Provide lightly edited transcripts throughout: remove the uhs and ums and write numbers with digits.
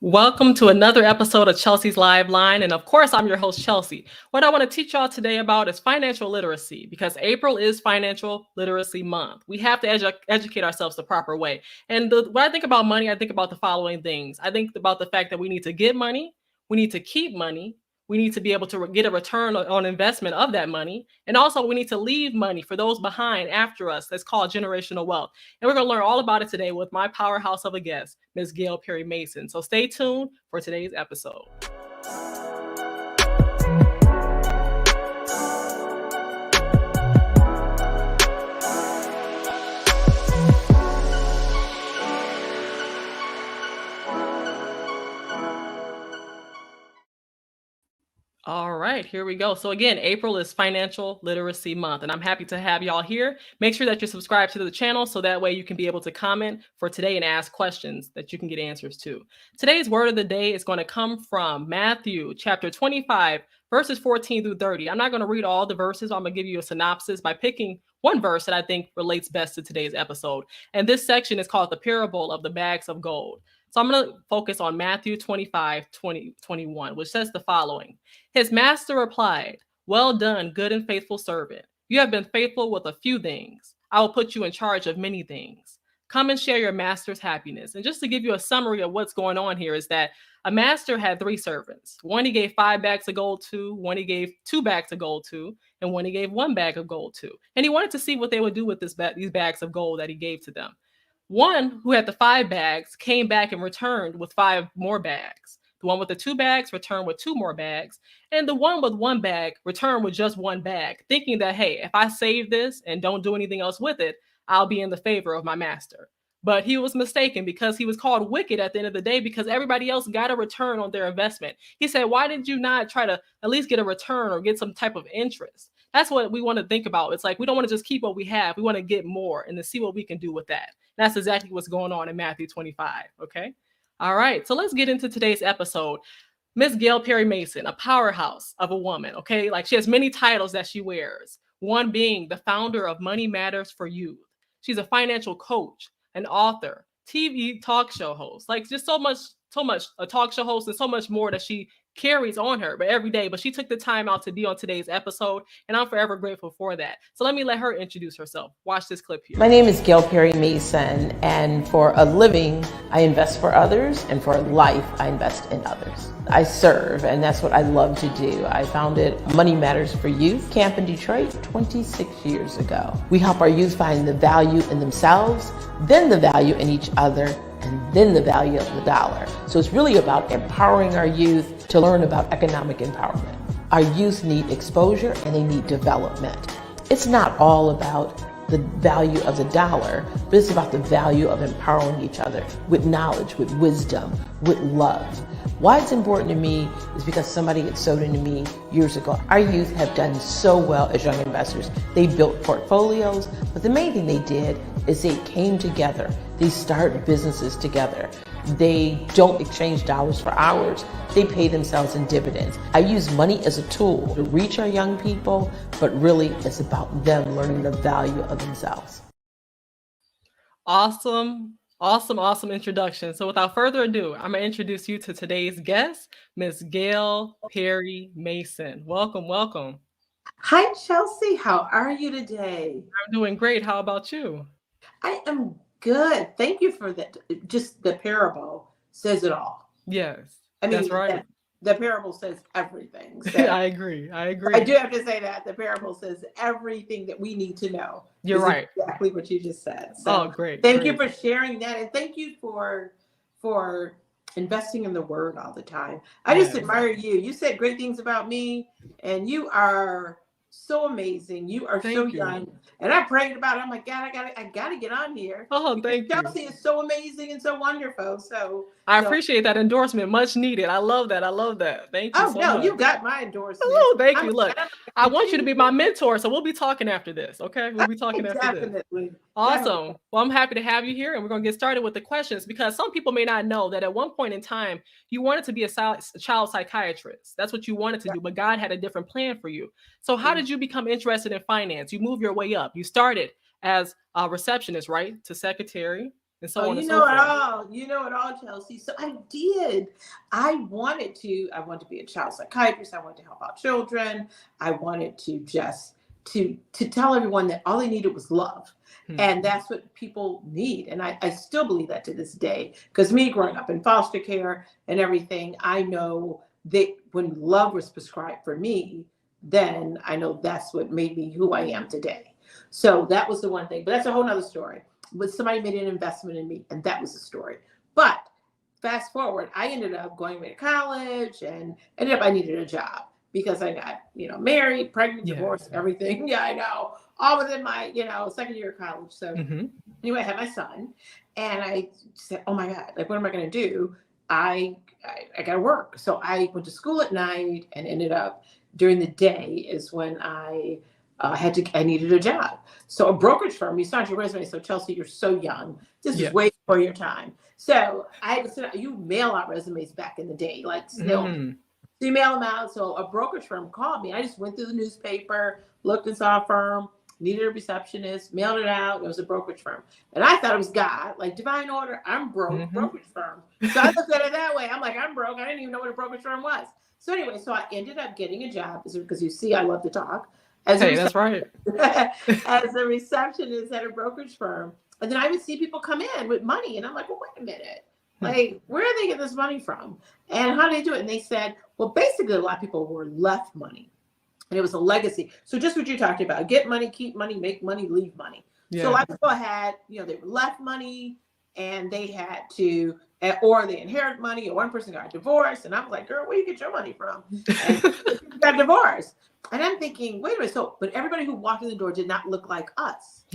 Welcome to another episode of Chelsea's Live Line. And of course, I'm your host, Chelsea. What I want to teach y'all today about is financial literacy because April is Financial Literacy Month. We have to educate ourselves the proper way. And when I think about money, I think about the following things. I think about the fact that we need to get money, we need to keep money, we need to be able to get a return on investment of that money. And also, we need to leave money for those behind after us. That's called generational wealth. And we're going to learn all about it today with my powerhouse of a guest, Ms. Gail Perry-Mason. So stay tuned for today's episode. All right, here we go. So again, April is Financial Literacy Month, and I'm happy to have y'all here. Make sure that you're subscribed to the channel so that way you can be able to comment for today and ask questions that you can get answers to. Today's word of the day is going to come from Matthew chapter 25, verses 14 through 30. I'm not going to read all the verses. I'm going to give you a synopsis by picking one verse that I think relates best to today's episode. And this section is called the parable of the bags of gold. So I'm going to focus on Matthew 25, 21, which says the following. His master replied, "Well done, good and faithful servant. You have been faithful with a few things. I will put you in charge of many things. Come and share your master's happiness." And just to give you a summary of what's going on here is that a master had 3 servants. One he gave 5 bags of gold to, one he gave 2 bags of gold to, and one he gave 1 bag of gold to. And he wanted to see what they would do with these bags of gold that he gave to them. One who had the 5 bags came back and returned with 5 more bags. The one with the 2 bags returned with 2 more bags. And the one with 1 bag returned with just 1 bag, thinking that, hey, if I save this and don't do anything else with it, I'll be in the favor of my master. But he was mistaken because he was called wicked at the end of the day because everybody else got a return on their investment. He said, why did you not try to at least get a return or get some type of interest? That's what we want to think about. It's like we don't want to just keep what we have. We want to get more and to see what we can do with that. That's exactly what's going on in Matthew 25. Okay. All right. So let's get into today's episode. Miss Gail Perry-Mason, a powerhouse of a woman. Okay. Like she has many titles that she wears. One being the founder of Money Matters for Youth. She's a financial coach, an author, TV talk show host, like just so much, a talk show host and so much more that she carries on her, but every day. But she took the time out to be on today's episode, and I'm forever grateful for that. So let me let her introduce herself. Watch this clip here. My name is Gail Perry-Mason, and for a living, I invest for others, and for a life, I invest in others. I serve, and that's what I love to do. I founded Money Matters for Youth camp in Detroit 26 years ago. We help our youth find the value in themselves, then the value in each other, and then the value of the dollar. So it's really about empowering our youth to learn about economic empowerment. Our youth need exposure and they need development. It's not all about the value of the dollar, but it's about the value of empowering each other with knowledge, with wisdom, with love. Why it's important to me is because somebody had sold into me years ago. Our youth have done so well as young investors. They built portfolios, but the main thing they did is they came together. They started businesses together. They don't exchange dollars for hours. They pay themselves in dividends. I use money as a tool to reach our young people, but really it's about them learning the value of themselves. Awesome introduction. So without further ado, I'm going to introduce you to today's guest, Miss Gail Perry-Mason. Welcome. Hi, Chelsea. How are you today? I'm doing great. How about you? I am good. Thank you for that. Just the parable says it all. Yes, I mean, that's right. The parable says everything. So I agree. I do have to say that the parable says everything that we need to know. You're right. Exactly what you just said. So great. Thank you for sharing that, and thank you for investing in the word all the time. I just admire you. You said great things about me, and you are so amazing. You are so young. And I prayed about it. I'm like, God, I gotta get on here. Oh, thank you. Chelsea is so amazing and so wonderful. So I appreciate that endorsement. Much needed. I love that. Thank you so much. You got my endorsement. Oh, thank you. Look, I want you to be my mentor, so we'll be talking after this, okay? We'll be talking after this. Definitely. Awesome. Well, I'm happy to have you here, and we're going to get started with the questions because some people may not know that at one point in time, you wanted to be a child psychiatrist. That's what you wanted to do, but God had a different plan for you. So how did you become interested in finance? You moved your way up. You started as a receptionist, right? To secretary. and so Oh, on you and know so it forth. all. You know it all, Chelsea. So I did. I wanted to be a child psychiatrist. I wanted to help out children. I wanted to just to tell everyone that all they needed was love. And that's what people need. And I still believe that to this day. Because me growing up in foster care and everything, I know that when love was prescribed for me, then I know that's what made me who I am today. So that was the one thing. But that's a whole nother story. But somebody made an investment in me, and that was the story. But fast forward, I ended up going away to college and ended up I needed a job because I got, married, pregnant, divorced, everything. Yeah, I know. All within my, second year of college. So anyway, I had my son and I said, oh my God, like, what am I going to do? I got to work. So I went to school at night and ended up during the day is when I needed a job. So a brokerage firm, you start your resume. So Chelsea, you're so young. This is way before your time. So I had to sit out, you mail out resumes back in the day, like snail. So you mail them out. So a brokerage firm called me. I just went through the newspaper, looked and saw a firm, needed a receptionist, mailed it out. It was a brokerage firm. And I thought it was God, like divine order. I'm broke, brokerage firm. So I looked at it that way. I'm like, I'm broke. I didn't even know what a brokerage firm was. So anyway, so I ended up getting a job because you see, I love to talk. That's right. As a receptionist at a brokerage firm. And then I would see people come in with money. And I'm like, well, wait a minute. Like, where are they getting this money from? And how do they do it? And they said, well, basically, a lot of people were left money. And it was a legacy. So just what you talked about, get money, keep money, make money, leave money. So a lot of people had, they were left money and they had to, or they inherit money, or one person got divorced. And I'm like, girl, where do you get your money from? And got divorced. And I'm thinking, wait a minute. So, but everybody who walked in the door did not look like us.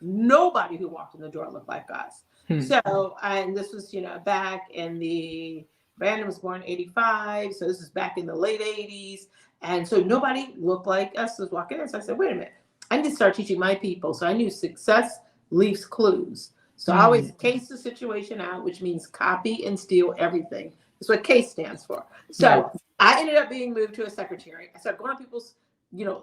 Nobody who walked in the door looked like us. So, and this was, back in Brandon was born in 85. So this is back in the late 80s. And so nobody looked like us was walking in. So I said, wait a minute, I need to start teaching my people. So I knew success leaves clues. So I always case the situation out, which means copy and steal everything. That's what CASE stands for. So I ended up being moved to a secretary. I started going on people's,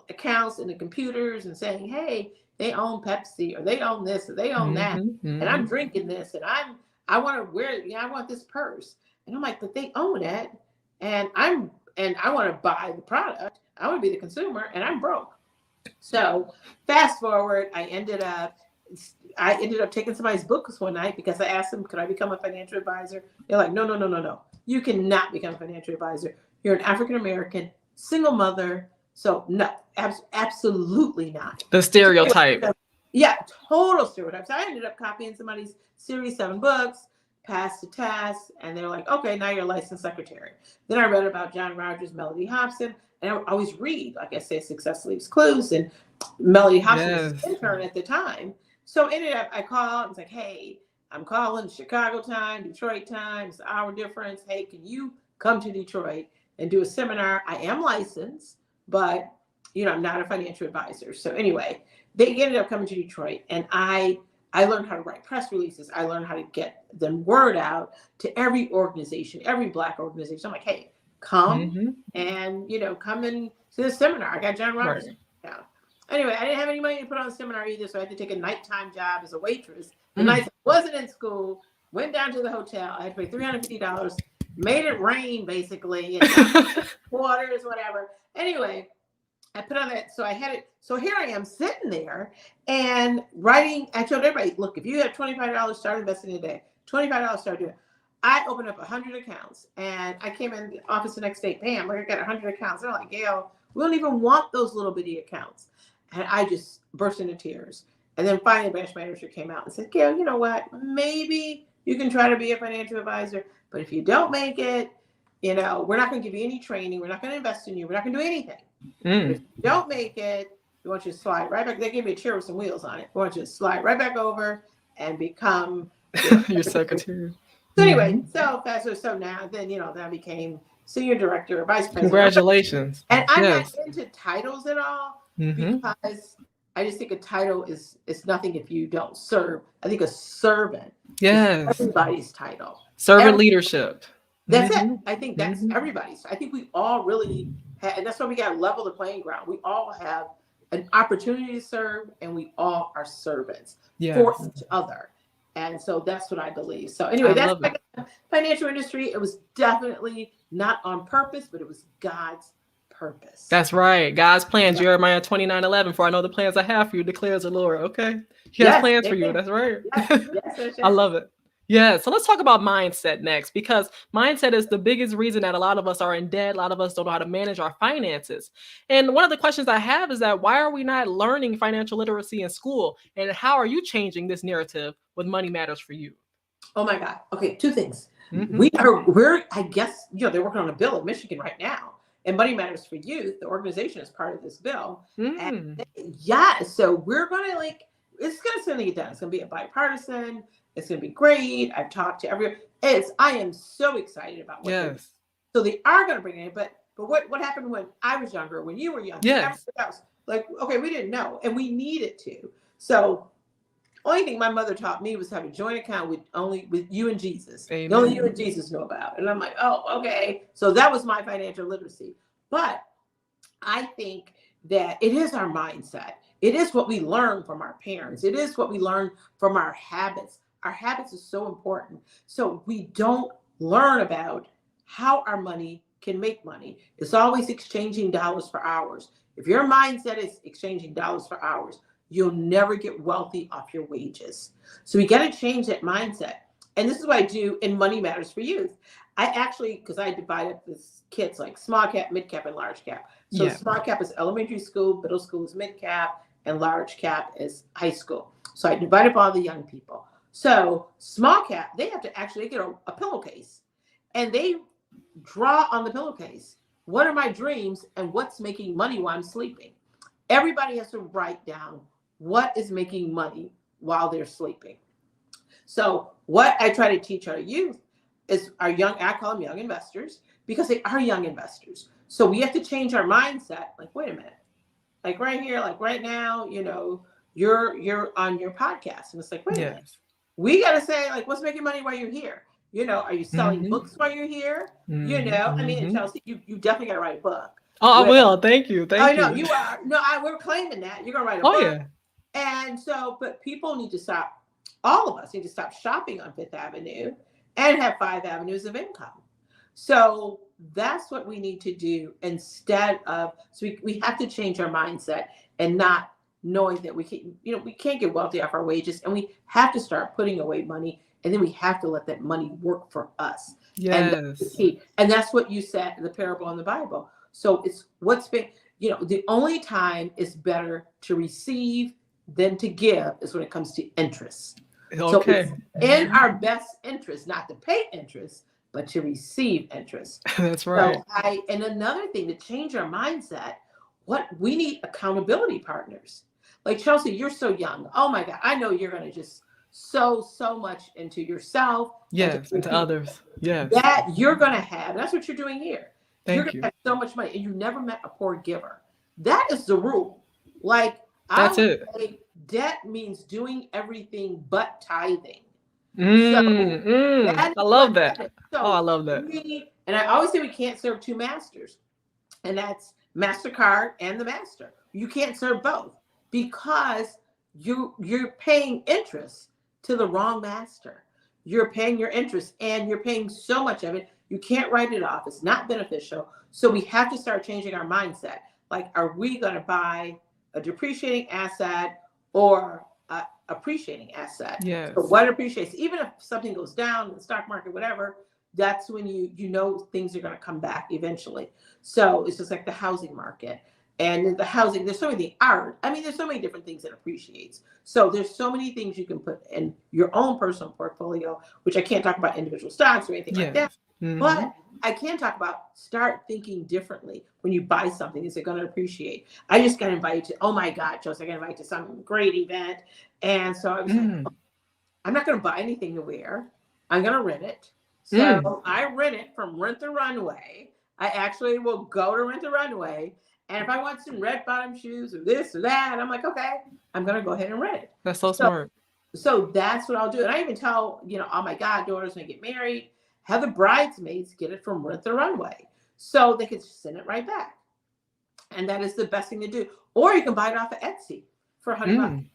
accounts and the computers and saying, hey, they own Pepsi, or they own this, or they own that. And I'm drinking this, and I want to wear it. I want this purse. And I'm like, but they own it. And I want to buy the product. I want to be the consumer, and I'm broke. So fast forward, I ended up taking somebody's books one night because I asked them, could I become a financial advisor? They're like, no. You cannot become a financial advisor. You're an African-American, single mother. So no, absolutely not. The stereotype. Yeah, total stereotype. So I ended up copying somebody's Series 7 books, passed the test, and they're like, okay, now you're a licensed secretary. Then I read about John Rogers, Melody Hobson, and I always read, like I say, Success Leaves Clues, and Melody Hobson was an intern at the time. So ended up, I called and was like, hey, I'm calling Chicago time, Detroit time, it's an hour difference. Hey, can you come to Detroit and do a seminar? I am licensed, but I'm not a financial advisor. So anyway, they ended up coming to Detroit, and I learned how to write press releases. I learned how to get the word out to every organization, every Black organization. I'm like, hey, come and, come in to the seminar. I got John Rogers. Yeah. Anyway, I didn't have any money to put on the seminar either, so I had to take a nighttime job as a waitress. The nights I wasn't in school, went down to the hotel. I had to pay $350, made it rain, basically, and waters, whatever. Anyway, I put on that, so I had it. So here I am sitting there and writing. I told everybody, look, if you have $25, start investing today. $25, start doing it. I opened up 100 accounts, and I came in the office the next day. Bam, I got 100 accounts. They're like, Gail, we don't even want those little bitty accounts. And I just burst into tears. And then finally, the branch manager came out and said, Gail, you know what? Maybe you can try to be a financial advisor, but if you don't make it, we're not going to give you any training. We're not going to invest in you. We're not going to do anything. If you don't make it, we want you to slide right back. They gave me a chair with some wheels on it. We want you to slide right back over and become your secretary. So anyway, so now, then I became senior director, vice president. Congratulations. And I'm not into titles at all because I just think a title is nothing if you don't serve. I think a servant is everybody's title. Servant leadership. That's it. I think that's everybody's. I think we all really have, and that's why we got to level the playing ground. We all have an opportunity to serve, and we all are servants for each other. And so that's what I believe. So anyway, I that's love it. my financial industry. It was definitely not on purpose, but it was God's purpose. That's right. God's plans, Jeremiah 29:11. For I know the plans I have for you, declares the Lord. Okay. He has plans for you. That's right. Yes. I love it. Yeah. So let's talk about mindset next, because mindset is the biggest reason that a lot of us are in debt. A lot of us don't know how to manage our finances. And one of the questions I have is that why are we not learning financial literacy in school? And how are you changing this narrative with Money Matters for You? Oh my God. Okay, two things. Mm-hmm. We're, I guess, they're working on a bill in Michigan right now. And Money Matters for Youth, the organization, is part of this bill. And so we're going to it's going to suddenly get done. It's going to be a bipartisan. It's going to be great. I've talked to everyone. I am so excited about what they're doing. So they are going to bring it in. But what happened when I was younger, when you were young? Yes. Okay, we didn't know, and we needed to. So only thing my mother taught me was have a joint account with you and Jesus. Amen. The only you and Jesus know about. And I'm like, oh, okay. So that was my financial literacy. But I think that it is our mindset. It is what we learn from our parents. It is what we learn from our habits. Our habits is so important. So we don't learn about how our money can make money. It's always exchanging dollars for hours. If your mindset is exchanging dollars for hours, you'll never get wealthy off your wages. So we got to change that mindset. And this is what I do in Money Matters for Youth. I actually, because I divide up this kids like small cap, mid cap, and large cap. So small cap is elementary school, middle school is mid cap, and large cap is high school. So I divide up all the young people. So small cap, they have to actually get a pillowcase, and they draw on the pillowcase, what are my dreams and what's making money while I'm sleeping? Everybody has to write down what is making money while they're sleeping. So what I try to teach our youth is I call them young investors, because they are young investors. So we have to change our mindset. Like, wait a minute, like right here, like right now, you're on your podcast, and it's like, wait a minute, we got to say, like, what's making money while you're here? Are you selling books while you're here? I mean, Chelsea, you definitely got to write a book. Oh, I will. Thank you. Thank you. I know you are. No, we're claiming that you're gonna write a book. Yeah. And so, but people need to stop. All of us need to stop shopping on Fifth Avenue and have 5 avenues of income. So that's what we need to do instead of. So we have to change our mindset and not knowing that we can't get wealthy off our wages, and we have to start putting away money, and then we have to let that money work for us. Yes. And that's the key. And that's what you said in the parable in the Bible. So it's what's been, the only time it's better to receive than to give is when it comes to interest. Okay. So it's in our best interest not to pay interest, but to receive interest. That's right. So and another thing, to change our mindset, we need accountability partners. Like, Chelsea, you're so young. Oh my God, I know you're going to just sow so much into yourself. Yes, into others. Yes. That you're going to have. That's what you're doing here. You're going to have so much money, and you never met a poor giver. That is the rule. Like, that's it. Debt means doing everything but tithing. I love that. So I love that. And I always say we can't serve two masters, and that's MasterCard and the master. You can't serve both, because you're paying interest to the wrong master. You're paying your interest, and you're paying so much of it, you can't write it off. It's not beneficial. So we have to start changing our mindset. Like, are we going to buy a depreciating asset or a appreciating asset? Yes. So what appreciates? Even if something goes down in the stock market, whatever, that's when you know things are going to come back eventually. So it's just like the housing market. And in the housing, there's so many there's so many different things that appreciates. So there's so many things you can put in your own personal portfolio, which I can't talk about individual stocks or anything like that. But I can talk about start thinking differently. When you buy something, is it going to appreciate? I just got invited to, oh my God, Joseph, I got invited to some great event. And so I was like, I'm not going to buy anything to wear. I'm going to rent it. So I rent it from Rent the Runway. I actually will go to Rent the Runway. And if I want some red bottom shoes or this or that, I'm like, okay, I'm going to go ahead and rent it. That's so smart. So that's what I'll do. And I even tell, all my goddaughters when they get married, have the bridesmaids get it from Rent the Runway, so they can send it right back. And that is the best thing to do. Or you can buy it off of Etsy for $100.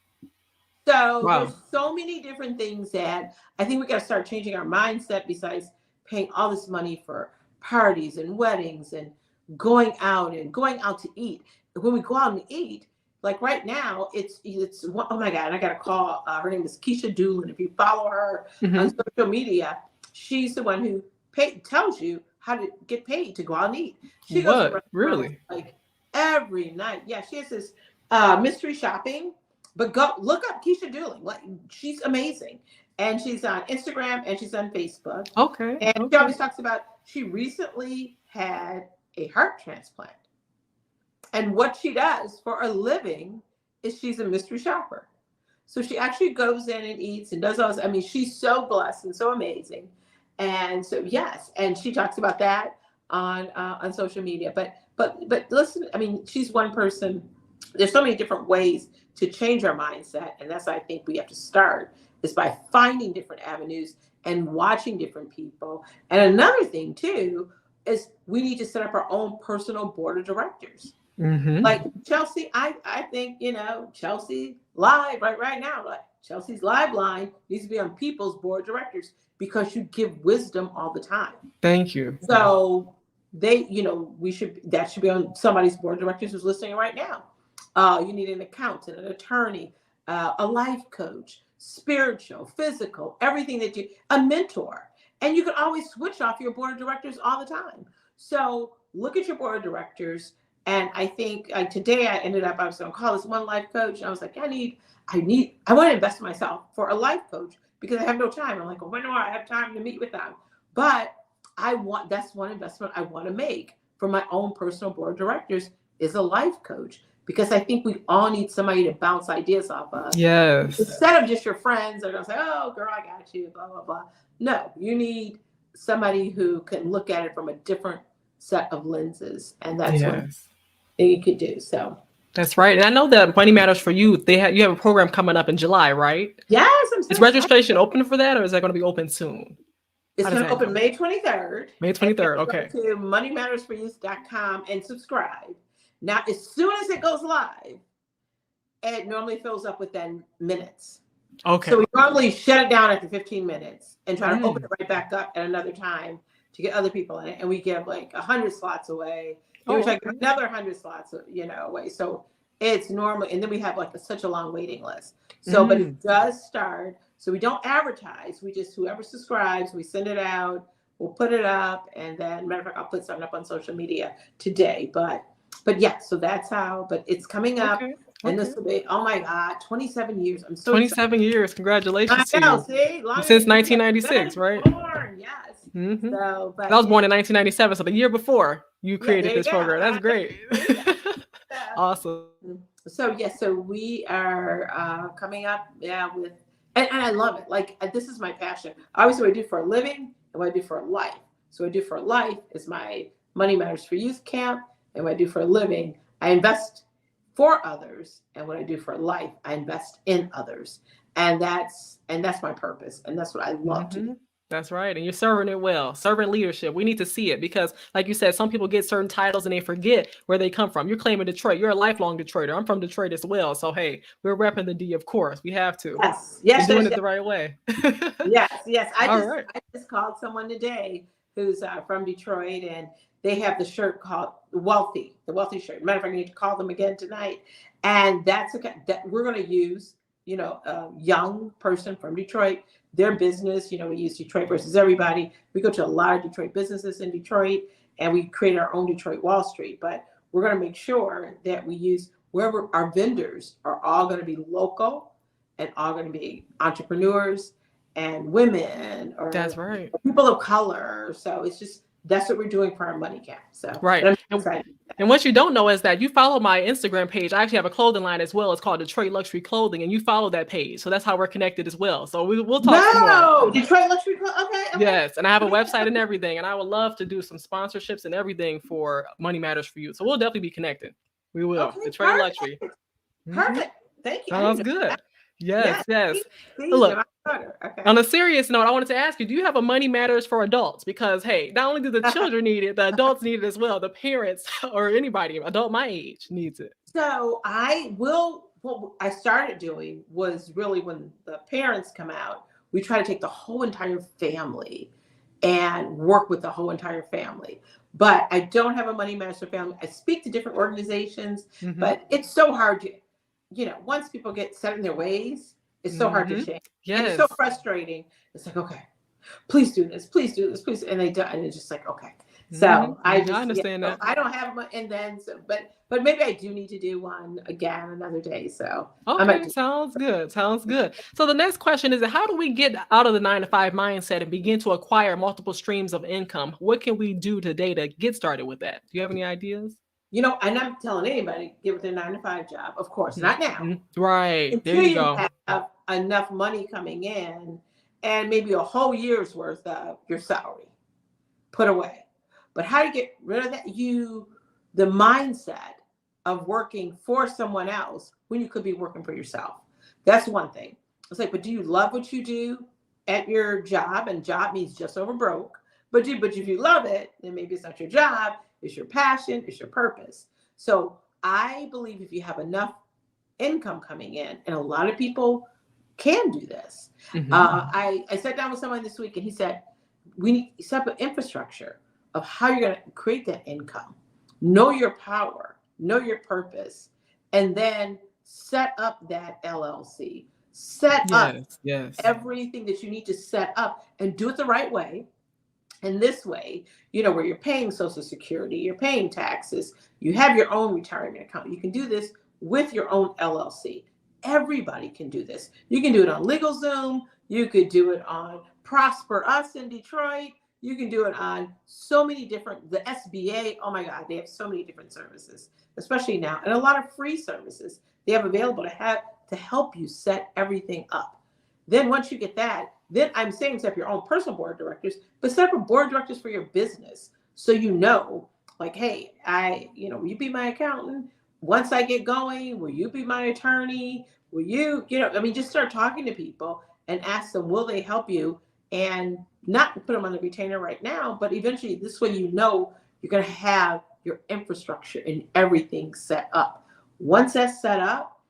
So Wow. there's so many different things that I think we got to start changing our mindset besides paying all this money for parties and weddings and going out to eat. When we go out and eat, like right now, it's oh my God, I got to call. Her name is Keisha Doolin. If you follow her on social media, she's the one who tells you how to get paid to go out and eat. She goes to restaurants Really? like every night. Yeah, she has this mystery shopping. But go look up Keisha Doolin. Like, she's amazing. And she's on Instagram and she's on Facebook. Okay. And she always talks about she recently had a heart transplant. And what she does for a living is she's a mystery shopper. So she actually goes in and eats and does all this. I mean, she's so blessed and so amazing. And so yes, and she talks about that on social media. But listen, I mean, she's one person. There's so many different ways to change our mindset, and that's I think we have to start is by finding different avenues and watching different people. And another thing too is we need to set up our own personal board of directors. Like Chelsea, I think, you know, Chelsea Live right now, like Chelsea's Live line needs to be on people's board of directors because you give wisdom all the time. Thank you. So they, you know, that should be on somebody's board of directors who's listening right now. You need an accountant, an attorney, a life coach, spiritual, physical, everything a mentor. And you can always switch off your board of directors all the time. So look at your board of directors. And I think today I was going to call this one life coach. And I was like, I want to invest in myself for a life coach because I have no time. I'm like, well, when do I have time to meet with them? But that's one investment I want to make for my own personal board of directors is a life coach. Because I think we all need somebody to bounce ideas off of. Yes. Instead of just your friends that are going to say, oh, girl, I got you, blah, blah, blah. No, you need somebody who can look at it from a different set of lenses. And that's what you could do. So that's right. And I know that Money Matters for Youth, you have a program coming up in July, right? Yes. Is registration open for that, or is that going to be open soon? It's going to open May 23rd. May 23rd, okay. Go to moneymattersforyouth.com and subscribe. Now, as soon as it goes live, it normally fills up within minutes. Okay. So we normally shut it down after 15 minutes and try to open it right back up at another time to get other people in it. And we give like 100 slots away. We try to give another 100 slots, away. So it's normally, and then we have like such a long waiting list. So, but it does start. So we don't advertise. We just, whoever subscribes, we send it out. We'll put it up. And then, matter of fact, I'll put something up on social media today. But yeah, so that's how, but it's coming up. And this will be, oh my God, 27 years. I'm so 27 years. Congratulations to you. See, since 1996, right? Born, yes. So, I was born in 1997, so the year before you created this program. That's great. Awesome. So so we are coming up, with, and I love it. Like, this is my passion. Obviously, what I do for a living and what I do for a life. So what I do for a life is my Money Matters for Youth camp. And what I do for a living, I invest for others. And what I do for life, I invest in others. And that's my purpose. And that's what I love to do. That's right. And you're serving it well. Servant leadership. We need to see it because, like you said, some people get certain titles and they forget where they come from. You're claiming Detroit. You're a lifelong Detroiter. I'm from Detroit as well. So, hey, we're repping the D, of course. We have to. Yes. We're doing it the right way. Yes. I just called someone today who's from Detroit, and they have the shirt called the Wealthy shirt. Matter of fact, I need to call them again tonight. And that's that we're going to use, a young person from Detroit, their business. We use Detroit versus everybody. We go to a lot of Detroit businesses in Detroit, and we create our own Detroit Wall Street. But we're going to make sure that we use wherever our vendors are all going to be local and all going to be entrepreneurs and women or that's right, people of color. So it's just, that's what we're doing for our money camp. So right. And what you don't know is that you follow my Instagram page. I actually have a clothing line as well. It's called Detroit Luxury Clothing, and you follow that page. So that's how we're connected as well. So we'll talk more. Detroit Luxury Clothing. Okay. Yes, and I have a website and everything, and I would love to do some sponsorships and everything for Money Matters for You. So we'll definitely be connected. We will. Okay, Detroit Luxury. Perfect. Thank you. Sounds good. Yes. Look, on a serious note, I wanted to ask you, do you have a Money Matters for Adults? Because, hey, not only do the children need it, the adults need it as well. The parents or anybody, adult my age, needs it. So I will what I started doing was really when the parents come out, we try to take the whole entire family and work with the whole entire family. But I don't have a money master family. I speak to different organizations, but it's so hard to, once people get set in their ways, it's so hard to change. And it's so Yes. frustrating. It's like, okay, please do this, please do this, please. And they do, and it's just like, okay. So I understand that. I don't have one, and then but maybe I do need to do one again another day. So I might Okay, do. sounds good. Sounds good. So the next question is, how do we get out of the 9 to 5 mindset and begin to acquire multiple streams of income? What can we do today to get started with that? Do you have any ideas? And I'm telling anybody, get with their 9 to 5 job. Of course, not now. Right. There Until you you go. have enough money coming in and maybe a whole year's worth of your salary put away. But how to get rid of that? The mindset of working for someone else when you could be working for yourself. That's one thing. It's like, but do you love what you do at your job? And job means just over broke. But if you love it, then maybe it's not your job, it's your passion, it's your purpose. So I believe if you have enough income coming in, and a lot of people can do this. I sat down with someone this week and he said, we need to set up an infrastructure of how you're going to create that income. Know your power, know your purpose, and then set up that LLC. Set up everything that you need to set up and do it the right way. And this way, where you're paying Social Security, you're paying taxes, you have your own retirement account. You can do this with your own LLC. Everybody can do this. You can do it on LegalZoom. You could do it on Prosper Us in Detroit. You can do it on so many different, the SBA. Oh my God, they have so many different services, especially now, and a lot of free services they have available to help you set everything up. Then once you get that, then I'm saying set up your own personal board of directors, but set up a board of directors for your business. So like, hey, will you be my accountant? Once I get going, will you be my attorney? Will you, just start talking to people and ask them, will they help you? And not put them on the retainer right now, but eventually this way you're going to have your infrastructure and everything set up. Once that's set up,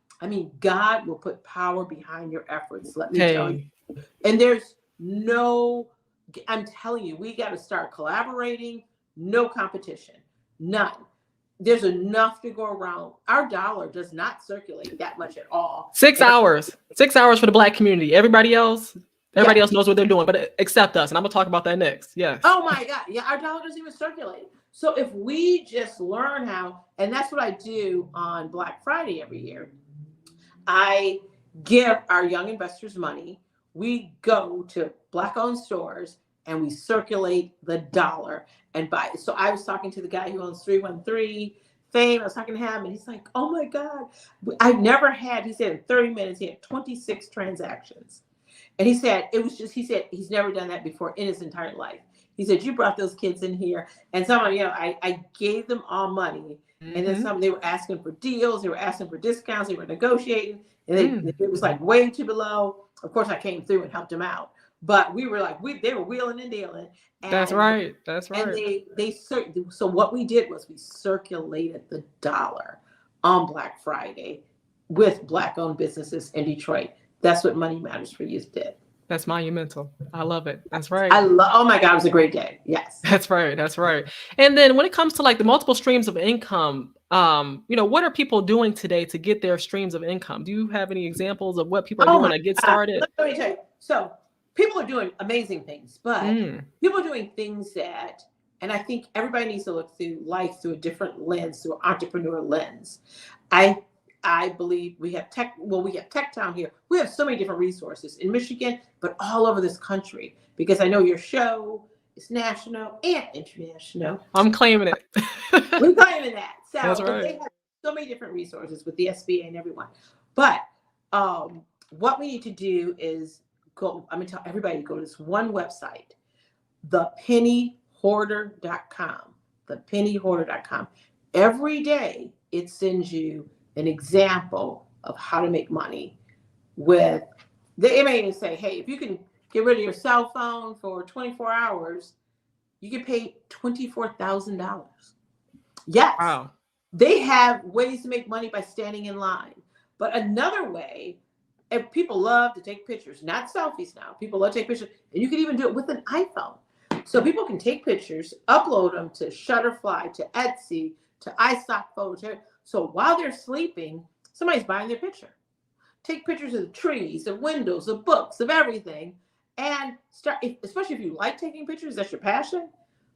God will put power behind your efforts. Let me tell you. And I'm telling you, we got to start collaborating. No competition, none. There's enough to go around. Our dollar does not circulate that much at all. 6 hours. 6 hours for the Black community. Everybody else knows what they're doing, but except us. And I'm going to talk about that next. Yes. Oh my God. Yeah, our dollar doesn't even circulate. So if we just learn how, and that's what I do on Black Friday every year, I give our young investors money. We go to Black-owned stores and we circulate the dollar and buy. So I was talking to the guy who owns 313 Fame. I was talking to him and he's like, oh my God, I've never had, he said in 30 minutes, he had 26 transactions. And he said, he's never done that before in his entire life. He said, you brought those kids in here and I gave them all money. And then they were asking for deals. They were asking for discounts. They were negotiating. And it was like way too below. Of course, I came through and helped them out. But we were like, they were wheeling and dealing. And, That's right. And so what we did was we circulated the dollar on Black Friday with Black-owned businesses in Detroit. That's what Money Matters for Youth did. That's monumental. I love it. That's right. Oh my God, it was a great day. Yes. That's right. That's right. And then when it comes to like the multiple streams of income, what are people doing today to get their streams of income? Do you have any examples of what people are doing to get started? Let me tell you. So people are doing amazing things, but people are doing things that, and I think everybody needs to look through life through a different lens, through an entrepreneur lens. I believe we have tech town here. We have so many different resources in Michigan, but all over this country, because I know your show is national and international. I'm claiming it. We're claiming that. So That's right. They have so many different resources with the SBA and everyone. But what we need to do is I'm going to tell everybody to go to this one website, thepennyhoarder.com. Thepennyhoarder.com. Every day it sends you an example of how to make money with it may even say, hey, if you can get rid of your cell phone for 24 hours, you can pay $24,000. Yes. Wow. They have ways to make money by standing in line. But another way, and people love to take pictures, not selfies now. People love to take pictures, and you can even do it with an iPhone. So people can take pictures, upload them to Shutterfly, to Etsy, to iStock Photos. So while they're sleeping, somebody's buying their picture. Take pictures of the trees, of windows, of books, of everything, and start, especially if you like taking pictures, that's your passion,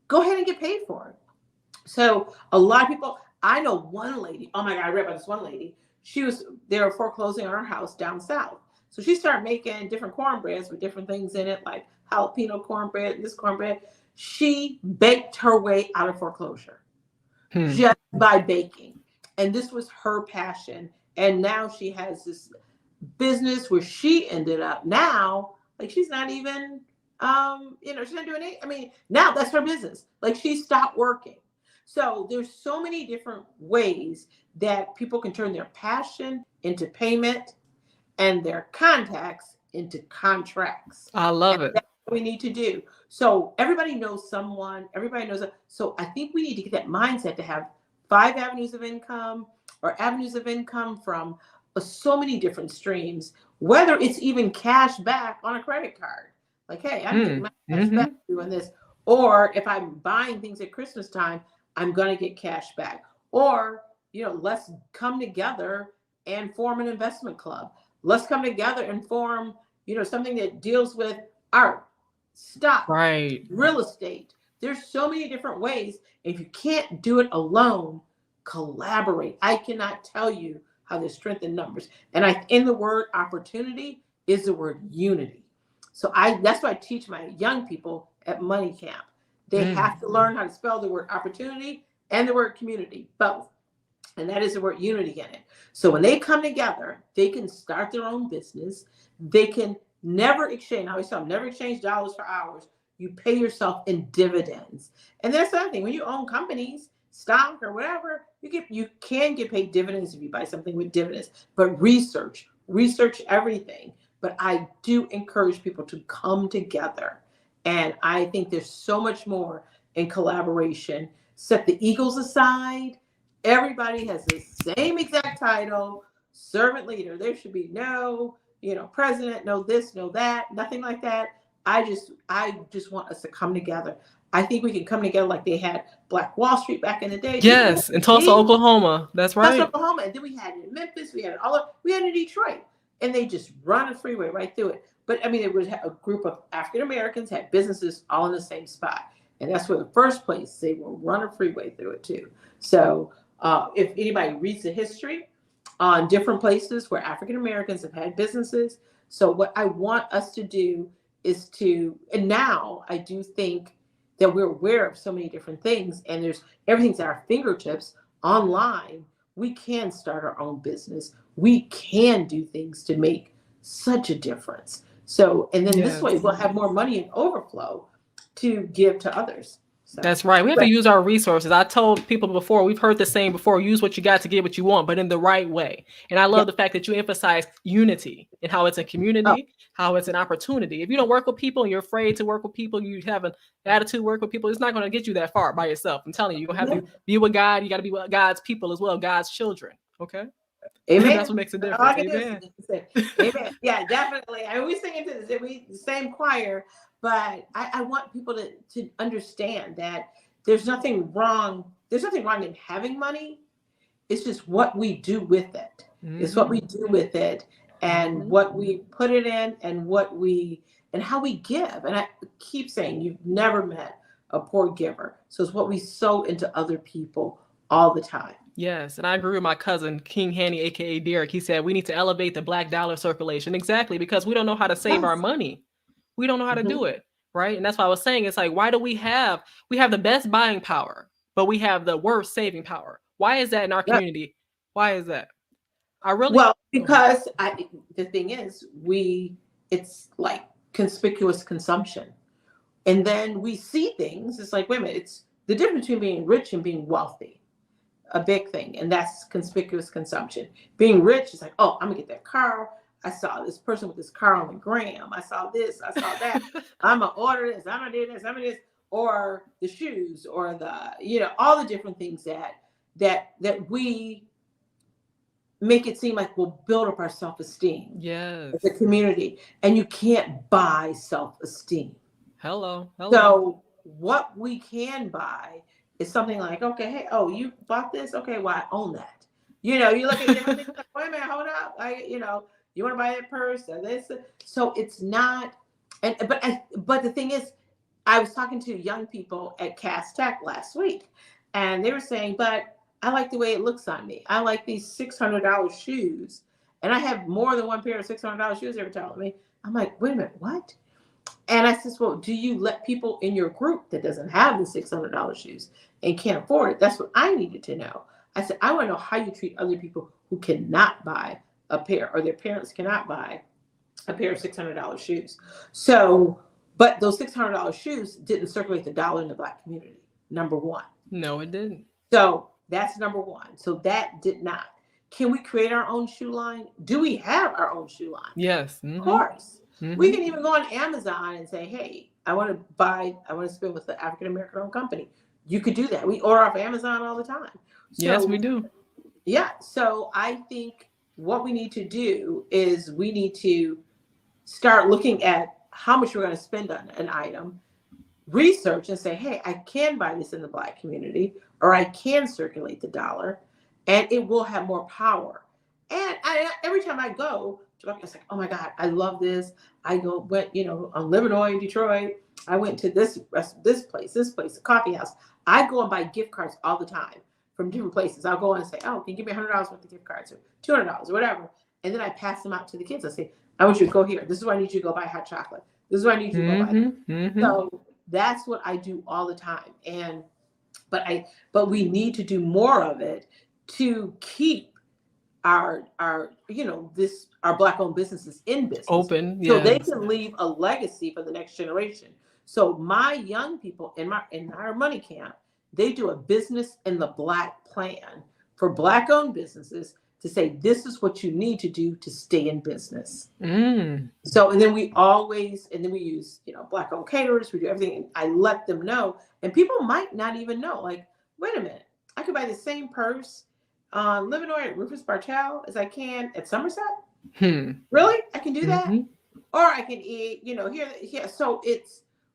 go ahead and get paid for it. So a lot of people, I know one lady, oh my God, I read about this one lady. They were foreclosing on her house down south. So she started making different cornbreads with different things in it, like jalapeno cornbread, and this cornbread. She baked her way out of foreclosure just by baking. And this was her passion. And now she has this business where she ended up now, like she's not even, she's not doing it. I mean, now that's her business. Like she stopped working. So there's so many different ways that people can turn their passion into payment and their contacts into contracts. I love it. That's what we need to do. So everybody knows someone, everybody knows it. So I think we need to get that mindset to have 5 avenues of income or avenues of income from so many different streams, whether it's even cash back on a credit card. Like, hey, I'm getting my cash back doing this. Or if I'm buying things at Christmas time, I'm going to get cash back. Or, let's come together and form an investment club. Let's come together and form, something that deals with art, stock, real estate. There's so many different ways. If you can't do it alone, collaborate. I cannot tell you how there's strength in numbers. And in the word opportunity is the word unity. So that's why I teach my young people at Money Camp. They have to learn how to spell the word opportunity and the word community, both. And that is the word unity in it. So when they come together, they can start their own business. They can never exchange, I always tell them, never exchange dollars for hours. You pay yourself in dividends. And that's the other thing. When you own companies, stock or whatever, you can get paid dividends if you buy something with dividends. But research everything. But I do encourage people to come together. And I think there's so much more in collaboration. Set the egos aside. Everybody has the same exact title, servant leader. There should be no, president, no this, no that, nothing like that. I just want us to come together. I think we can come together like they had Black Wall Street back in the day. Yes, in Tulsa, Oklahoma. That's right. Tulsa, Oklahoma. And then we had it in Memphis. We had it in Detroit. And they just run a freeway right through it. But I mean, it was a group of African Americans had businesses all in the same spot. And that's where the first place they will run a freeway through it too. So if anybody reads the history on different places where African Americans have had businesses. So what I want us to do is and now I do think that we're aware of so many different things and everything's at our fingertips online. We can start our own business. We can do things to make such a difference. So, and then this way we'll have more money in overflow to give to others. So. That's right. We have to use our resources. I told people before, we've heard the saying before, use what you got to get what you want, but in the right way. And I love the fact that you emphasize unity and how it's a community, how it's an opportunity. If you don't work with people and you're afraid to work with people, you have an attitude to work with people, it's not going to get you that far by yourself. I'm telling you, you're going to have to be with God. You got to be with God's people as well, God's children. Okay? Amen. That's what makes a difference. Amen. Amen. Yeah, definitely. I always sing into the same choir, but I want people to understand that there's nothing wrong. There's nothing wrong in having money. It's just what we do with it. It's what we do with it and what we put it in and how we give. And I keep saying you've never met a poor giver. So it's what we sow into other people all the time. Yes, and I agree with my cousin, King Hanny, a.k.a. Derek. He said we need to elevate the Black dollar circulation. Exactly, because we don't know how to save our money. We don't know how to do it, right? And that's why I was saying, it's like, why do we have the best buying power, but we have the worst saving power? Why is that in our community? Why is that? Because the thing is, it's like conspicuous consumption. And then we see things, it's like, wait a minute, it's the difference between being rich and being wealthy. A big thing, and that's conspicuous consumption. Being rich is like, oh, I'm gonna get that car. I saw this person with this car on the gram. I saw this, I saw that. I'm gonna order this, I'm gonna do this, I'm gonna do this, or the shoes, or the, all the different things that we make it seem like we'll build up our self-esteem Yes. as a community, and you can't buy self-esteem. Hello. So what we can buy is something like, okay, hey, oh, you bought this? Okay, well, I own that. You know, you look at different things like, wait a minute, hold up. You want to buy that purse or this? So it's not, but the thing is, I was talking to young people at Cass Tech last week, and they were saying, but I like the way it looks on me. I like these $600 shoes, and I have more than one pair of $600 shoes, they were telling me. I'm like, wait a minute, what? And I says, well, do you let people in your group that doesn't have the $600 shoes and can't afford it? That's what I needed to know. I said, I want to know how you treat other people who cannot buy a pair, or their parents cannot buy a pair of $600 shoes. So, but those $600 shoes didn't circulate the dollar in the Black community, number one. No, it didn't. So that's number one. So that did not. Can we create our own shoe line? Do we have our own shoe line? Yes. Of course. We can even go on Amazon and say, hey, I want to spend with the African-American owned company. You could do that. We order off Amazon all the time. So, yes, we do. Yeah. So I think what we need to do is we need to start looking at how much we're going to spend on an item, research and say, hey, I can buy this in the Black community, or I can circulate the dollar, and it will have more power. And every time I go, it's like, oh my God, I love this. I went, on Livernois, Detroit. I went to this place, a coffee house. I go and buy gift cards all the time from different places. I'll go and say, oh, can you give me $100 worth of gift cards, or $200 or whatever. And then I pass them out to the kids. I say, I want you to go here. This is where I need you to go buy hot chocolate. This is where I need you to go buy. So that's what I do all the time. But we need to do more of it to keep our Black owned businesses in business open, so they can leave a legacy for the next generation. So my young people in our money camp, they do a business in the Black plan for Black owned businesses to say, this is what you need to do to stay in business. So, and then we use, Black owned caterers, we do everything. And I let them know, and people might not even know, like, wait a minute, I could buy the same purse on Livernois at Rufus Bartel as I can at Somerset. Really? I can do that? Or I can eat, here. So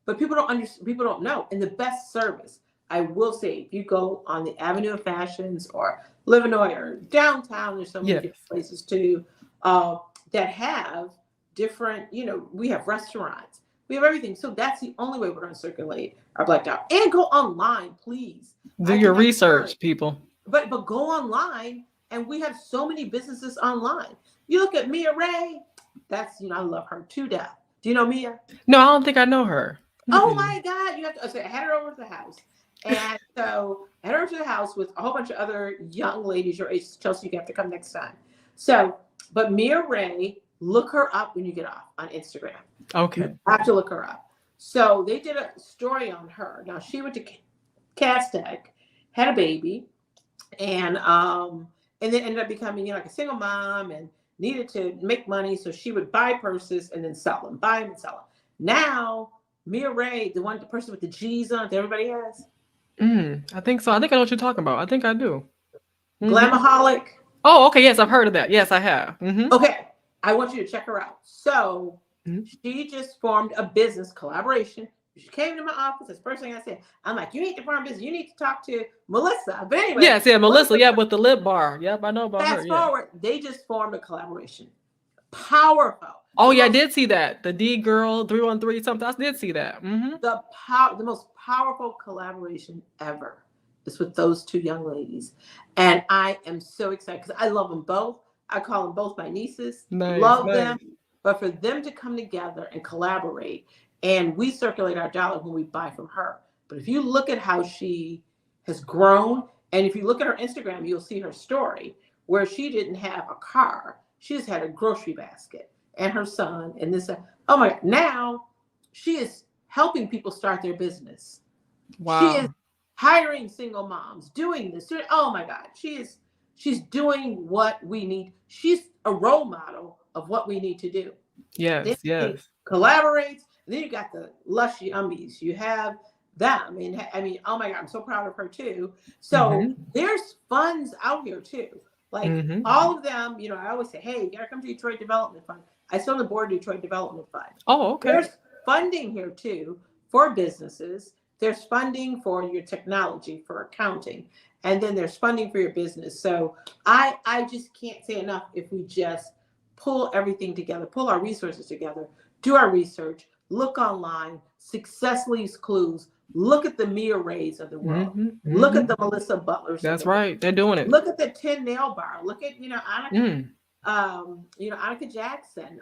but people don't know. And the best service, I will say, if you go on the Avenue of Fashions or Livernois or downtown, there's so many different places too that have different, we have restaurants, we have everything. So that's the only way we're going to circulate our Black dollar. And go online, please. Do your research, people. But go online, and we have so many businesses online. You look at Mia Ray. That's, I love her to death. Do you know Mia? No, I don't think I know her. Oh my God. You have to. So I had her over to the house. And so I had her to the house with a whole bunch of other young ladies your age. Chelsea, you have to come next time. So, but Mia Ray, look her up when you get off on Instagram. Okay. You have to look her up. So they did a story on her. Now she went to Cass Tech, had a baby, and then ended up becoming, like a single mom and needed to make money. So she would buy purses and then sell them, buy them and sell them. Now, Mia Ray, the person with the G's on it that everybody has. I think so. I think I know what you're talking about. I think I do. Glamaholic. Oh, okay. Yes, I've heard of that. Yes, I have. Okay. I want you to check her out. So she just formed a business collaboration. She came to my office. That's the first thing I said. I'm like, you need to form a business. You need to talk to Melissa. But anyway. Yes, Melissa. Yeah, with the lip bar. Yep, I know about her. Fast forward, they just formed a collaboration. Powerful. Oh, yeah, I did see that. The D Girl 313 something. I did see that. The most powerful collaboration ever is with those two young ladies. And I am so excited because I love them both. I call them both my nieces. Love them. But for them to come together and collaborate, and we circulate our dollar when we buy from her. But if you look at how she has grown, and if you look at her Instagram, you'll see her story where she didn't have a car. She just had a grocery basket and her son and this. Oh my God. Now she is helping people start their business. Wow. She is hiring single moms, doing this. Oh my God. She's doing what we need. She's a role model of what we need to do. Yes. Collaborates. And then you got the Lush Yummies. You have them. I mean, oh my God, I'm so proud of her too. So there's funds out here too. Like all of them, I always say, hey, you gotta come to Detroit Development Fund. I sit on the board of Detroit Development Fund. Oh, okay. There's funding here too for businesses. There's funding for your technology, for accounting, and then there's funding for your business. So I just can't say enough if we just pull everything together, pull our resources together, do our research, look online, success leaves clues, look at the Mia Rays of the world, look at the Melissa Butlers. That's right. They're doing it. Look at the 10 Nail Bar. Look at, Annika, Annika Jackson.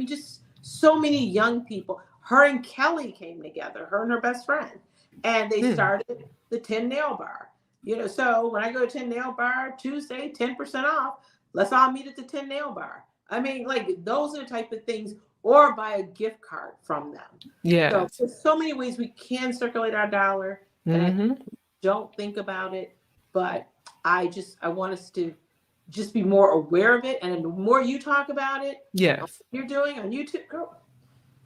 Just so many young people. Her and Kelly came together, her and her best friend, and they started the 10 Nail Bar. So when I go to 10 Nail Bar Tuesday, 10% off, let's all meet at the 10 Nail Bar. Those are the type of things, or buy a gift card from them. Yeah. So there's so many ways we can circulate our dollar, and I don't think about it, but I want us to just be more aware of it. And the more you talk about it, what you're doing on YouTube, girl,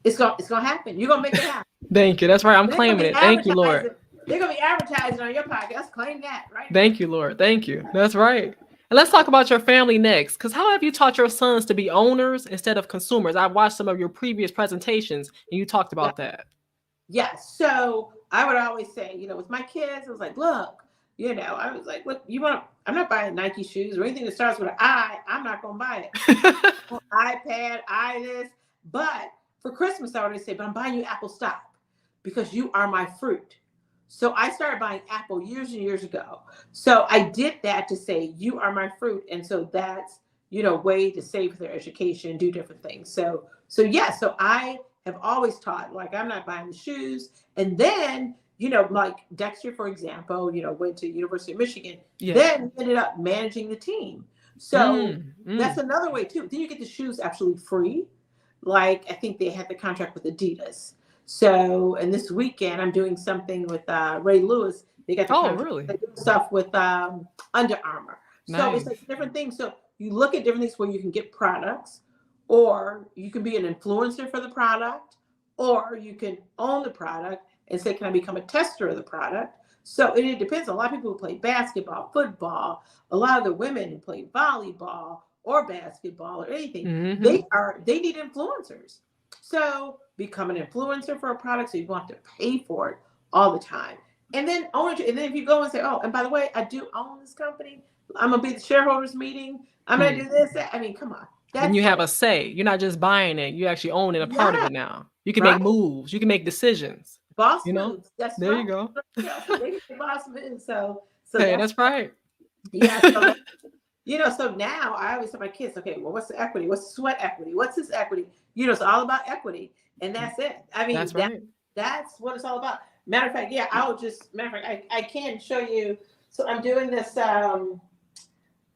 it's gonna happen. You're gonna make it happen. Thank you. That's right. I'm claiming it. Thank you, Lord. They're gonna be advertising on your podcast. Claim that, right? Thank you, Lord. Thank you. That's right. And let's talk about your family next. Because how have you taught your sons to be owners instead of consumers? I've watched some of your previous presentations and you talked about that. Yes. So I would always say, with my kids, I was like, look, I was like, what you want? I'm not buying Nike shoes or anything that starts with an I. I'm not gonna buy it. iPad, this. But for Christmas, I always say, but I'm buying you Apple stock because you are my fruit. So I started buying Apple years and years ago. So I did that to say, you are my fruit. And so that's, way to save for their education, do different things. So I have always taught, like, I'm not buying the shoes. And then, like Dexter, for example, went to University of Michigan, then ended up managing the team. So that's another way too. Then you get the shoes absolutely free. Like, I think they had the contract with Adidas. So, and this weekend I'm doing something with Ray Lewis. They got the They do stuff with Under Armour. So it's like different things. So you look at different things where you can get products, or you can be an influencer for the product, or you can own the product and say, can I become a tester of the product? So it depends. A lot of people who play basketball, football, a lot of the women who play volleyball or basketball or anything, they need influencers. So become an influencer for a product, so you won't have to pay for it all the time. And then own it. And then if you go and say, oh, and by the way, I do own this company. I'm gonna be at the shareholders meeting. I'm gonna do this. Come on. And you have a say. You're not just buying it. You actually own it, a part of it now. You can make moves. You can make decisions. Boss moves. That's there you go. They get boss moves. So that's right. Yeah. So now I always tell my kids, okay, well, what's the equity? What's the sweat equity? What's this equity? It's all about equity. And that's it. That's right. That's what it's all about. Matter of fact, I can show you. So I'm doing this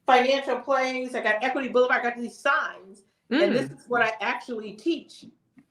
financial plays. I got Equity Boulevard. I got these signs. And this is what I actually teach.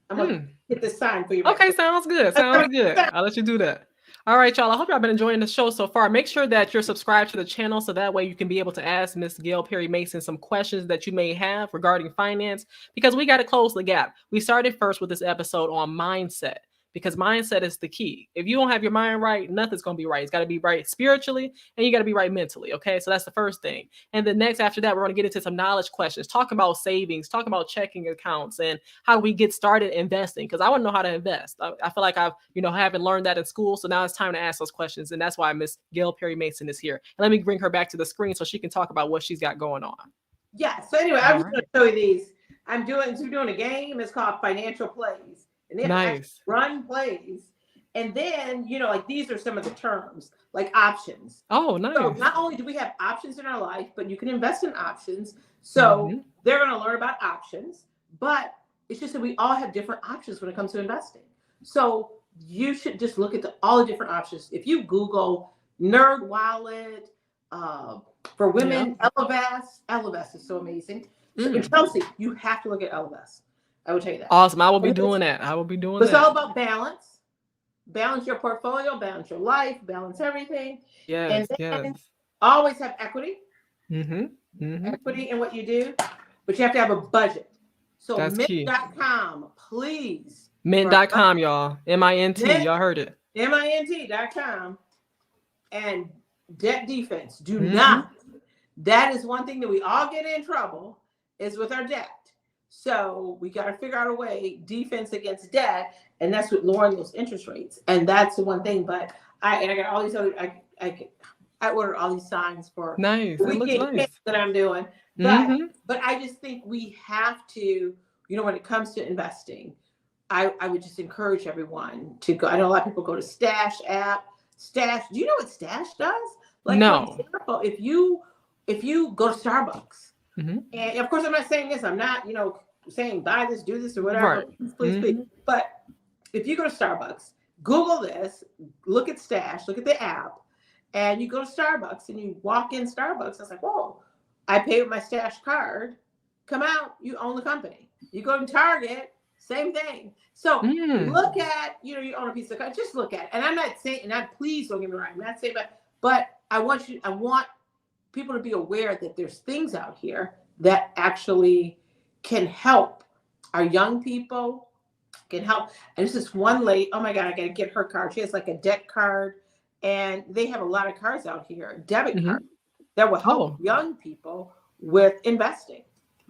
I'm going to get this sign for you. Okay, sounds good. Sounds good. I'll let you do that. All right, y'all. I hope y'all been enjoying the show so far. Make sure that you're subscribed to the channel so that way you can be able to ask Miss Gail Perry-Mason some questions that you may have regarding finance, because we got to close the gap. We started first with this episode on mindset, because mindset is the key. If you don't have your mind right, nothing's going to be right. It's got to be right spiritually, and you got to be right mentally. Okay, so that's the first thing. And then next, after that, we're going to get into some knowledge questions, talk about savings, talk about checking accounts, and how do we get started investing, because I want to know how to invest. I feel like I've haven't learned that in school, so now it's time to ask those questions, and that's why Miss Gail Perry-Mason is here. And let me bring her back to the screen so she can talk about what she's got going on. Yeah, so anyway, I'm just going to show you these. We're doing a game. It's called Financial Plays. And they have run plays. And then, like, these are some of the terms, like options. Oh, nice. So not only do we have options in our life, but you can invest in options. So they're going to learn about options, but it's just that we all have different options when it comes to investing. So you should just look at all the different options. If you Google Nerd Wallet, for women, Ellevest is so amazing. So in Chelsea, you have to look at Ellevest. I will tell you that. Awesome. I will be doing that. It's all about balance. Balance your portfolio, balance your life, balance everything. Yes. And then always have equity. Equity in what you do. But you have to have a budget. So mint.com, please. Mint.com, y'all. MINT. Y'all heard it. MINT.com. And debt defense. Do not That is one thing that we all get in trouble is with our debt. So we got to figure out a way, defense against debt, and that's what lowering those interest rates. And that's the one thing. But I got all these other, I ordered all these signs for Nice. the It looks weekend nice. that I'm doing. But I just think we have to, when it comes to investing, I would just encourage everyone to go. I know a lot of people go to Stash app. Stash. Do you know what Stash does? Like, No. for example, if you go to Starbucks, and of course I'm not saying this, I'm not, saying buy this, do this, or whatever. Right. Please. But if you go to Starbucks, Google this, look at Stash, look at the app, and you go to Starbucks and you walk in Starbucks. It's like, whoa, I pay with my Stash card. Come out, you own the company. You go to Target, same thing. So look at, you own a piece of card. Just look at it. And I'm not saying, please don't get me wrong. I'm not saying, but I want people to be aware that there's things out here that actually can help our young people, can help. And this is one lady, oh my God, I got to get her card. She has like a debt card, and they have a lot of cards out here, debit cards, that will help young people with investing.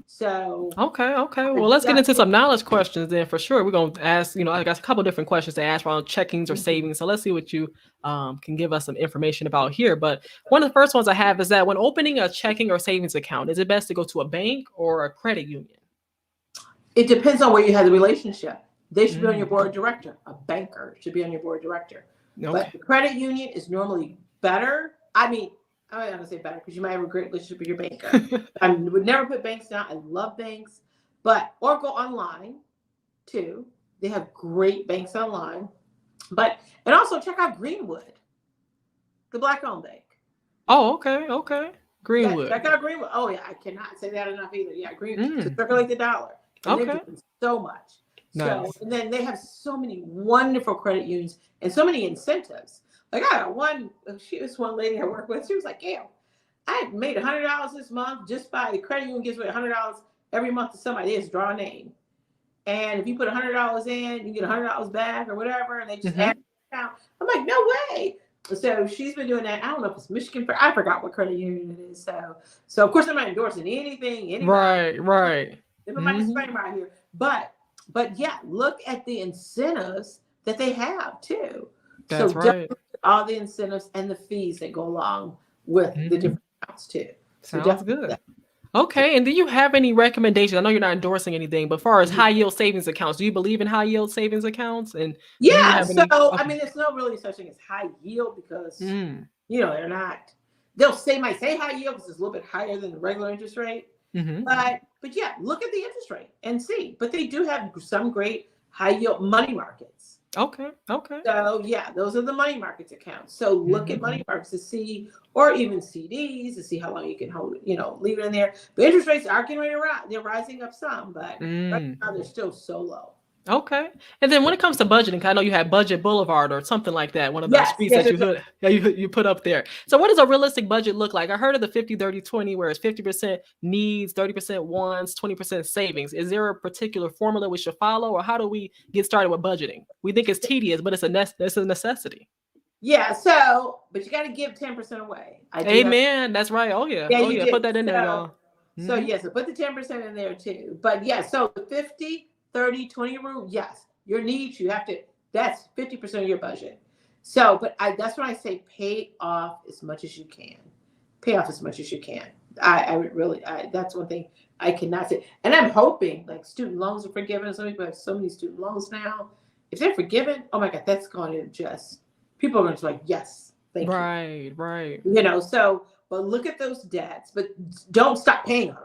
So okay. Well, let's get into some knowledge questions then for sure. We're going to ask, I got a couple different questions to ask around checkings or savings. So let's see what you can give us some information about here. But one of the first ones I have is that when opening a checking or savings account, is it best to go to a bank or a credit union? It depends on where you have the relationship. They should be on your board of director. A banker should be on your board of director. Okay. But the credit union is normally better. I mean, I don't want to say better because you might have a great relationship with your banker. I would never put banks down. I love banks, or go online too. They have great banks online, and also check out Greenwood, the Black-owned bank. Oh, okay. Greenwood. Yeah, check out Greenwood. Oh yeah, I cannot say that enough either. Yeah, Greenwood to circulate the dollar. And they're doing so much. Nice. So, and then they have so many wonderful credit unions and so many incentives. Like I got one lady I work with. She was like, Gail, I made $100 this month just by the credit union gives away $100 every month to somebody. They just draw a name. And if you put $100 in, you get $100 back or whatever. And they just add it account. I'm like, no way. So she's been doing that. I don't know if it's Michigan. I forgot what credit union it is. So of course I'm not endorsing anything. Right. They put my disclaimer out here. But yeah, look at the incentives that they have too. That's right. All the incentives and the fees that go along with the different accounts too. Sounds good. Okay, and do you have any recommendations? I know you're not endorsing anything, but as far as high yield savings accounts, do you believe in high yield savings accounts? And I mean, there's no really such thing as high yield because they're not. Might say high yield because it's a little bit higher than the regular interest rate. But yeah, look at the interest rate and see. But they do have some great high yield money markets. Okay. So yeah, those are the money markets accounts. So look at money markets to see, or even CDs to see how long you can hold it, leave it in there. But interest rates are getting ready to rise. They're rising up some, but right now they're still so low. Okay. And then when it comes to budgeting, I know you have Budget Boulevard or something like that, one of those streets that you put up there. So what does a realistic budget look like? I heard of the 50-30-20 where it's 50% needs, 30% wants, 20% savings. Is there a particular formula we should follow, or how do we get started with budgeting? We think it's tedious, but it's a necessity. Yeah. But you got to give 10% away. Amen. That's right. Oh yeah. Put that in there, y'all. So yes, put the 10% in there too. But yeah, so the 50-30-20 rule, yes, your needs, that's 50% of your budget. So, but that's when I say pay off as much as you can. Pay off as much as you can. I would really, that's one thing I cannot say. And I'm hoping like student loans are forgiven. Some people have so many student loans now. If they're forgiven, oh my God, that's going to people are going to be like, yes, thank you. Right. But look at those debts, but don't stop paying on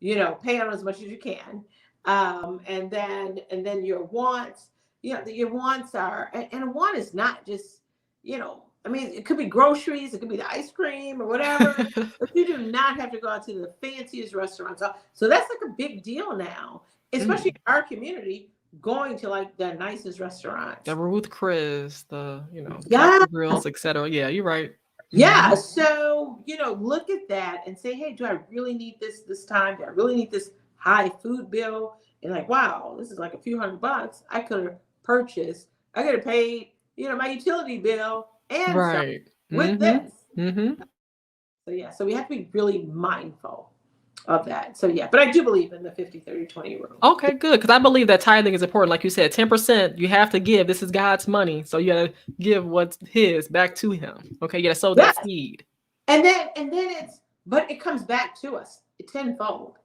them. Pay on them as much as you can. And then your wants, your wants are, and a want is not just, it could be groceries, it could be the ice cream or whatever, but you do not have to go out to the fanciest restaurants. So that's like a big deal now, especially in our community, going to like the nicest restaurants. The Ruth Chris, the grills, etc. Yeah, you're right. Yeah. So, look at that and say, hey, do I really need this time? Do I really need this high food bill? And like, wow, this is like a few $100 I could have purchased. I could have paid, my utility bill and with this. So we have to be really mindful of that. So yeah, but I do believe in the 50-30-20 rule. Okay, good. Because I believe that tithing is important. Like you said, 10% you have to give. This is God's money. So you gotta give what's his back to him. Okay, you gotta sow that seed. And then but it comes back to us tenfold.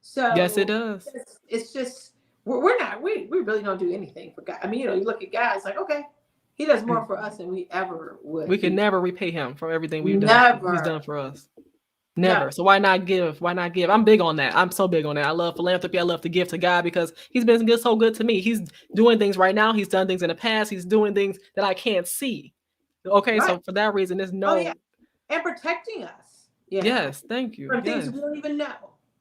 So yes, it does. It's just we really don't do anything for God. I mean, you look at God, it's like, okay, he does more for us than we ever would. We can never repay him for everything we've done. He's done for us. Never. So why not give? Why not give? I'm big on that. I'm so big on that. I love philanthropy. I love to give to God because he's been so good to me. He's doing things right now. He's done things in the past. He's doing things that I can't see. Okay, so for that reason, there's no... And protecting us. Yes, thank you. From things we don't even know.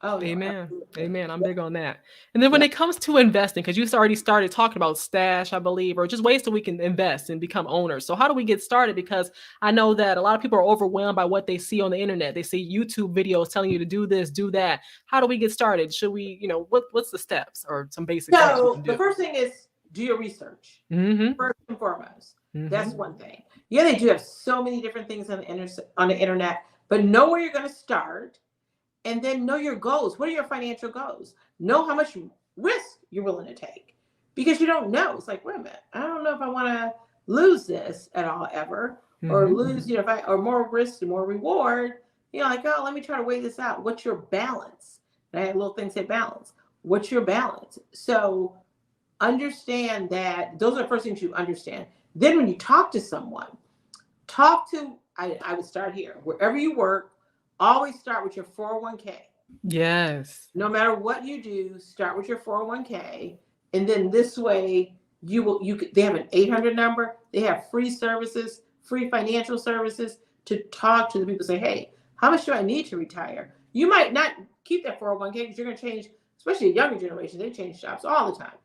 Oh, amen. Amen. I'm big on that. And then when it comes to investing, because you already started talking about stash, I believe, or just ways that we can invest and become owners. So how do we get started? Because I know that a lot of people are overwhelmed by what they see on the internet. They see YouTube videos telling you to do this, do that. How do we get started? Should we, what's the steps or some basic things we can do? The first thing is do your research. First and foremost. That's one thing. Yeah, they do have so many different things on the internet, but know where you're going to start. And then know your goals. What are your financial goals? Know how much risk you're willing to take, because you don't know. It's like, wait a minute, I don't know if I want to lose this at all ever, or lose, or more risk and more reward. Like, oh, let me try to weigh this out. What's your balance? And I had a little thing say balance. What's your balance? So understand that those are the first things you understand. Then when you talk to someone, I would start here. Wherever you work, always start with your 401k. Yes. No matter what you do, start with your 401k. And then this way they have an 800 number. They have free services, free financial services to talk to the people. Say, hey, how much do I need to retire? You might not keep that 401k because you're going to change, especially a younger generation. They change jobs all the time.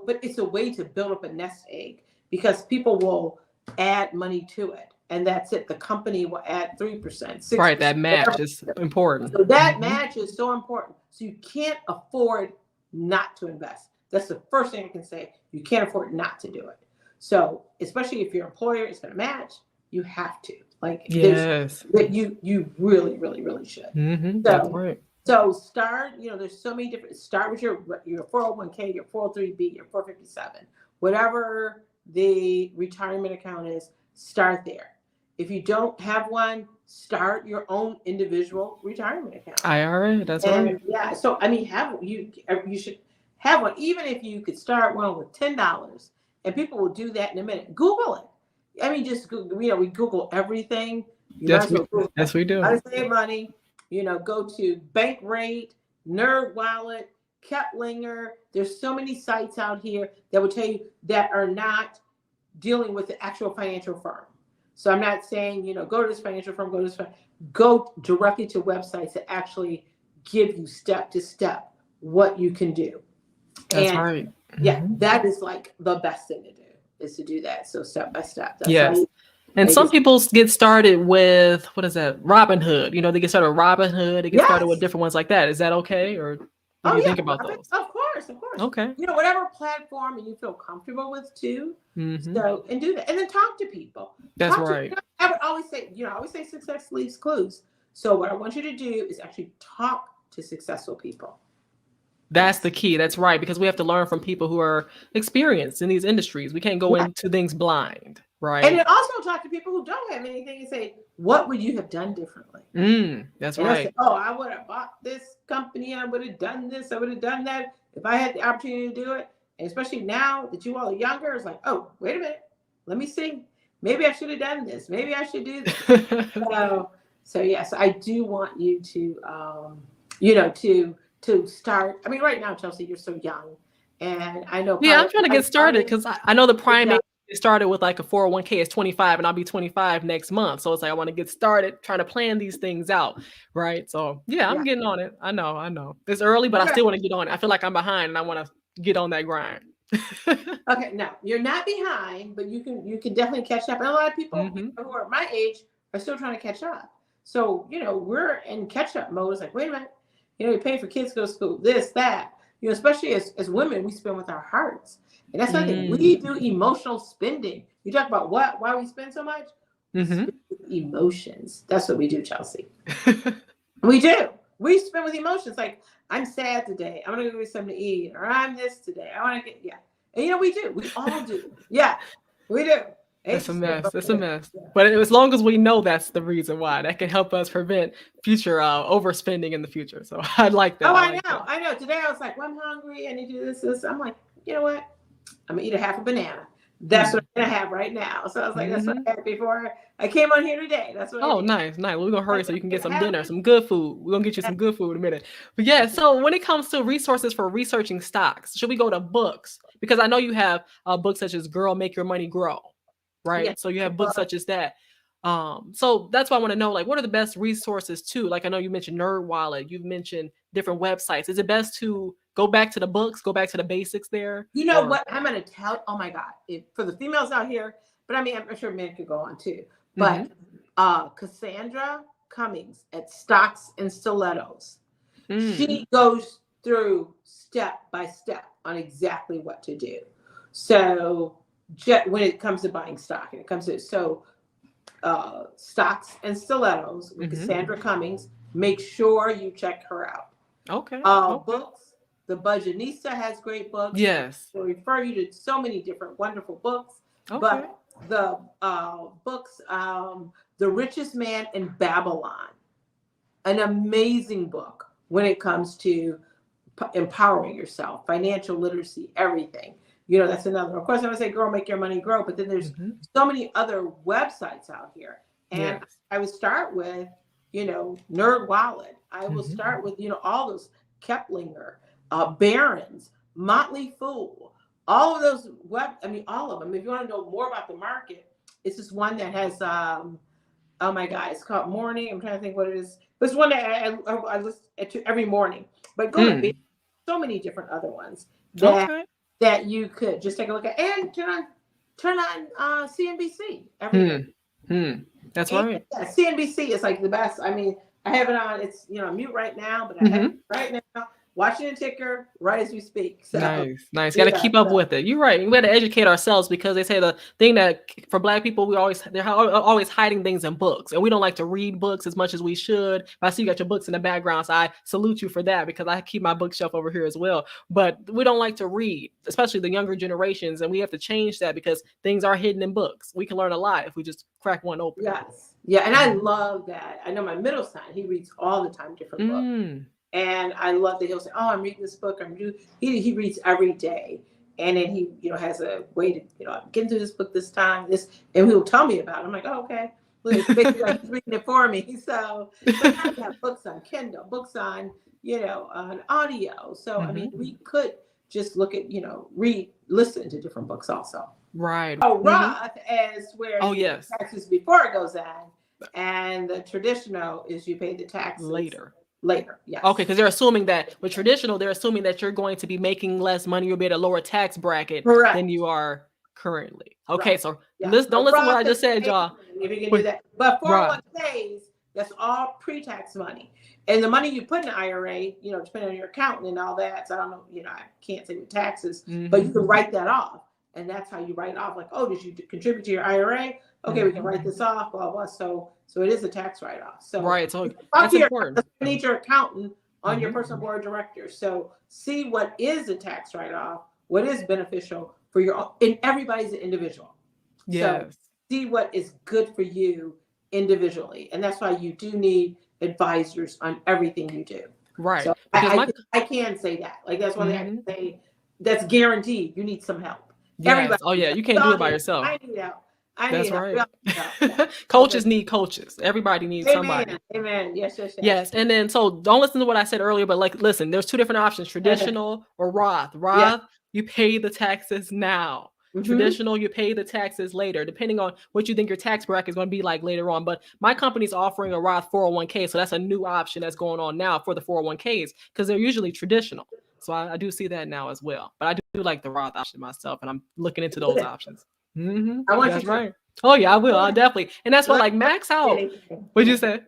But it's a way to build up a nest egg, because people will add money to it. And that's it. The company will add 3%, 6%. Right, that match is important. So that match is so important. So you can't afford not to invest. That's the first thing I can say. You can't afford not to do it. So especially if your employer is going to match, you have to. Like, yes, that you really, really, really should. That's right. So start. There's so many different. Start with your 401k, your 403b, your 457, whatever the retirement account is. Start there. If you don't have one, start your own individual retirement account. IRA, that's right. Yeah. So you should have one, even if you could start one with $10, and people will do that in a minute. Google it. I mean, just Google. We Google everything. Yes, we do. How to save money. Go to Bankrate, NerdWallet, Keplinger. There's so many sites out here that will tell you that are not dealing with the actual financial firm. So I'm not saying, go to this financial firm, go directly to websites that actually give you step to step what you can do. That's right. Yeah, that is like the best thing to do, is to do that. So step by step. Yes. And some people get started with, what is that? Robinhood. They get started with Robinhood. They get started with different ones like that. Is that okay? Or what do you think about those? Of course. Okay. Whatever platform you feel comfortable with too. So, and do that. And then talk to people. That's right. I would always say success leaves clues. So what I want you to do is actually talk to successful people. That's the key. That's right. Because we have to learn from people who are experienced in these industries. We can't go into things blind. Right. And then also talk to people who don't have anything and say, what would you have done differently? That's and right. Say, I would have bought this company. I would have done this. I would have done that if I had the opportunity to do it. And especially now that you all are younger, it's like, oh, wait a minute. Let me see. Maybe I should have done this. Maybe I should do this. So yes, I do want you to start. I mean, right now, Chelsea, you're so young. And I know. Yeah, I'm trying to get started because I know the prime age started with like a 401k is 25, and I'll be 25 next month. So it's like I want to get started trying to plan these things out, right? So yeah, I'm getting on it. I know. It's early, but I still want to get on it. I feel like I'm behind, and I want to get on that grind. Okay, no, you're not behind, but you can definitely catch up. And a lot of people who are my age are still trying to catch up. So we're in catch up mode. It's like, wait a minute, you pay for kids to go to school, this, that. Especially as women, we spend with our hearts. And that's something we do emotional spending. You talk about why we spend so much? emotions. That's what we do, Chelsea. We do. We spend with emotions. Like, I'm sad today. I want to go get something to eat. Or I'm this today. I want to get, And we do. We all do. Yeah, we do. It's a mess. It's a mess. Yeah. But as long as we know that's the reason why, that can help us prevent future overspending in the future. So I like that. Oh, I know. Today I was like, well, I'm hungry. I need to do this. I'm like, you know what? I'm going to eat a half a banana. That's what I'm going to have right now. So I was like, that's what I had before I came on here today. That's what I did. Nice. We're going to hurry so you can get some dinner, some good food. We're going to get you some good food in a minute. But yeah, so when it comes to resources for researching stocks, should we go to books? Because I know you have books such as Girl, Make Your Money Grow, right? Yeah. So you have books such as that. So that's why I want to know, like, what are the best resources too? Like, I know you mentioned NerdWallet, you've mentioned different websites. Is it best to go back to the books, go back to the basics there? You know what? I'm going to tell, oh my God, for the females out here, but I mean, I'm sure men could go on too. But Cassandra Cummings at Stocks and Stilettos, she goes through step by step on exactly what to do. So when it comes to buying stock, and it comes to, Stocks and Stilettos with Cassandra Cummings, make sure you check her out. Okay. Books, The Budgetnista has great books. Yes. They'll refer you to so many different wonderful books. Okay. But the books, The Richest Man in Babylon, an amazing book when it comes to empowering yourself, financial literacy, everything. That's another. Of course, I would say Girl, Make Your Money Grow, but then there's so many other websites out here. And I would start with, NerdWallet. I will start with, all those Keplinger, Barron's, Motley Fool, all of those all of them. If you want to know more about the market, it's this one that has, oh my God, it's called Morning. I'm trying to think what it is. It's one that I listen to every morning. But go to so many different other ones that you could just take a look at, and turn on CNBC every day. That's right. CNBC is like the best. I mean, I have it on. It's mute right now, but I have it right now. Watching the ticker right as we speak. So, nice. Got to keep up with it. You're right. We got to educate ourselves, because they say the thing that for Black people, they're always hiding things in books, and we don't like to read books as much as we should. I see you got your books in the background, so I salute you for that, because I keep my bookshelf over here as well. But we don't like to read, especially the younger generations, and we have to change that, because things are hidden in books. We can learn a lot if we just crack one open. Yes. Yeah, and I love that. I know my middle son, he reads all the time different books. And I love that he'll say, "Oh, I'm reading this book." He reads every day, and then he, has a way to, I'm getting through this book this time. And he'll tell me about it. I'm like, "Oh, okay." It's basically like he's reading it for me. So I have books on Kindle, books on, on audio. So I mean, we could just look at, listen to different books also. Right. Roth is where you pay taxes before it goes on, and the traditional is you pay the taxes later. Yes. Okay, because they're assuming that with traditional, they're assuming that you're going to be making less money. You'll be at a lower tax bracket than you are currently. Okay, so don't listen to what I just said, y'all. If you can do that. But 401ks, that's all pre-tax money. And the money you put in the IRA, depending on your accountant and all that. So I don't know, I can't say with taxes, but you can write that off. And that's how you write off, like, oh, did you contribute to your IRA? Okay, we can write this off, blah, blah. So it is a tax write-off. So so that's important. You need your accountant on your personal board of directors. So see what is a tax write-off, what is beneficial for and everybody's an individual. Yes. So see what is good for you individually. And that's why you do need advisors on everything you do. Right. So I can say that. Like, that's one thing I can say that's guaranteed. You need some help. Yes. Everybody. Oh yeah, you can't do it by yourself. I need help. That's right. Coaches need coaches. Everybody needs somebody. Amen. Yes. Yes. And then, so don't listen to what I said earlier, but listen, there's two different options: traditional or Roth. You pay the taxes now. Traditional, you pay the taxes later, depending on what you think your tax bracket is going to be like later on. But my company's offering a Roth 401k, so that's a new option that's going on now for the 401ks, because they're usually traditional. So I do see that now as well. But I do like the Roth option myself, and I'm looking into those options. I want that's you right. Oh yeah, I will. I'll definitely. And that's what, max out. What'd you say?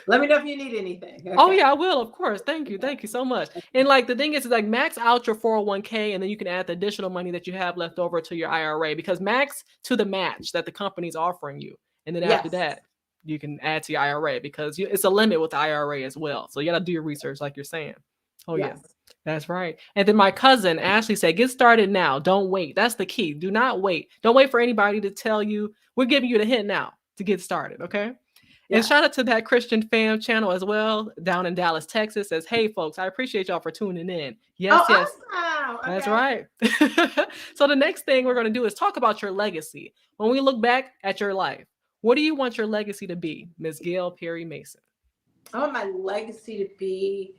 Let me know if you need anything. Okay. Oh yeah, I will, of course. Thank you so much. And the thing is max out your 401k, and then you can add the additional money that you have left over to your IRA, because max to the match that the company's offering you, and then after that, you can add to your IRA, because it's a limit with the IRA as well. So you got to do your research, like you're saying. Oh, yes. Yeah. That's right. And then my cousin Ashley said, get started now. Don't wait. That's the key. Do not wait. Don't wait for anybody to tell you. We're giving you the hint now to get started. Okay. Yeah. And shout out to that Christian Fam channel as well, down in Dallas, Texas. Says, hey, folks, I appreciate y'all for tuning in. Yes, yes. Awesome. Okay. That's right. So the next thing we're going to do is talk about your legacy. When we look back at your life, what do you want your legacy to be, Ms. Gail Perry-Mason? I want my legacy to be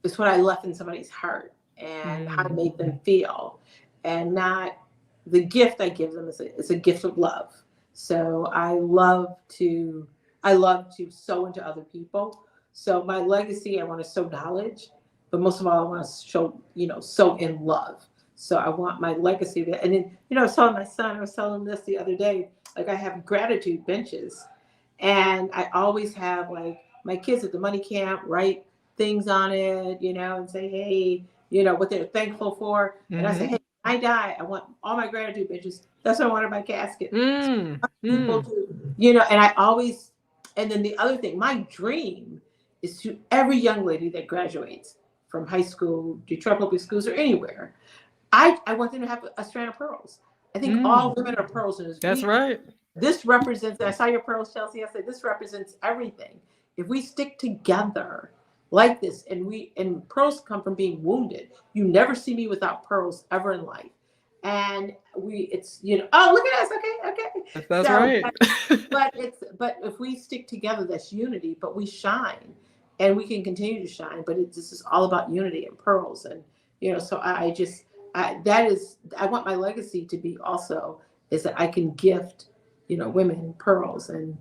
is what I left in somebody's heart and how I made them feel, and not the gift I give them is a gift of love. So I love to sow into other people. So my legacy, I want to sow knowledge, but most of all, I want to sow in love. So I want my legacy to, and then, I was telling my son, I was telling him this the other day, like I have gratitude benches, and I always have like my kids at the money camp write things on it, and say, hey, what they're thankful for. Mm-hmm. And I say, hey, when I die, I want all my gratitude benches. That's what I want in my casket. People to, and I always, and then the other thing, my dream is to every young lady that graduates from high school, Detroit public schools, or anywhere, I want them to have a strand of pearls. I think all women are pearls. And that's right. This represents, I saw your pearls, Chelsea. I said, this represents everything. If we stick together like this, and pearls come from being wounded. You never see me without pearls ever in life. And it's oh, look at us. Okay. That's right. but if we stick together, that's unity, but we shine and we can continue to shine, but this is all about unity and pearls. And, so I want my legacy to be also is that I can gift, women pearls. And,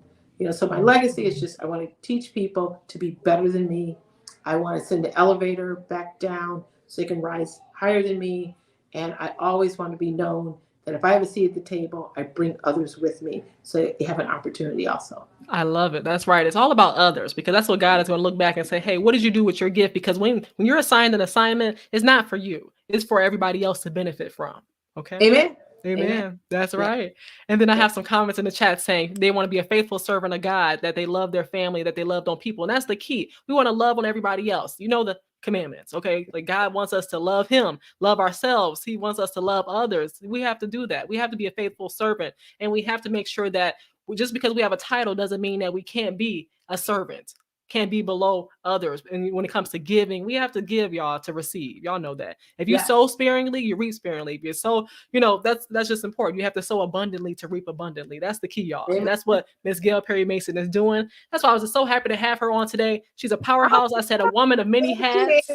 so my legacy is just, I want to teach people to be better than me. I want to send the elevator back down so they can rise higher than me. And I always want to be known that if I have a seat at the table, I bring others with me so they have an opportunity also. I love it. That's right. It's all about others, because that's what God is going to look back and say, hey, what did you do with your gift? Because when you're assigned an assignment, it's not for you. It's for everybody else to benefit from. Okay. Amen. Amen. That's right. And then I have some comments in the chat saying they want to be a faithful servant of God, that they love their family, that they love on people. And that's the key. We want to love on everybody else. The commandments. Okay. Like God wants us to love him, love ourselves. He wants us to love others. We have to do that. We have to be a faithful servant, and we have to make sure that just because we have a title doesn't mean that we can't be a servant, can't be below others. And when it comes to giving, we have to give, y'all, to receive. Y'all know that. If you sow sparingly, you reap sparingly. If you sow, that's just important. You have to sow abundantly to reap abundantly. That's the key, y'all. And that's what Ms. Gail Perry-Mason is doing. That's why I was so happy to have her on today. She's a powerhouse. I said a woman of many hats.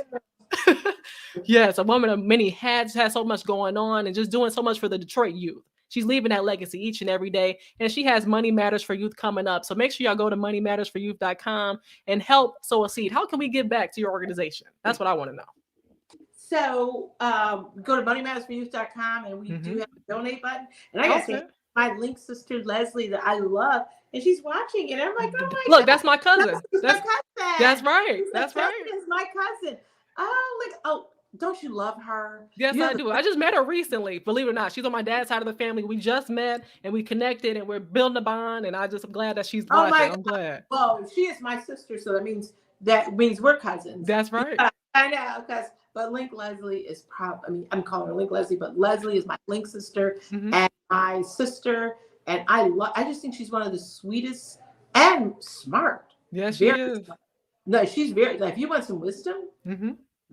Yes, a woman of many hats, has so much going on and just doing so much for the Detroit youth. She's leaving that legacy each and every day. And she has Money Matters for Youth coming up. So make sure y'all go to moneymattersforyouth.com and help sow a seed. How can we give back to your organization? That's what I want to know. So go to moneymattersforyouth.com, and we do have a donate button. And I got to say, my link sister, Leslie, that I love, and she's watching it. I'm like, oh my God. Look, that's my cousin. That's my cousin. That's right. That's right. It's my cousin. Oh, don't you love her? Yes, I do. I just met her recently. Believe it or not, she's on my dad's side of the family. We just met and we connected and we're building a bond. And I'm glad that she's watching. I'm glad. Well, she is my sister, so that means we're cousins. That's right. I know, but Link Leslie is probably. I'm calling her Link Leslie, but Leslie is my Link sister and my sister. And I just think she's one of the sweetest and smart. Yes, she is. Smart. No, she's very. Like, if you want some wisdom.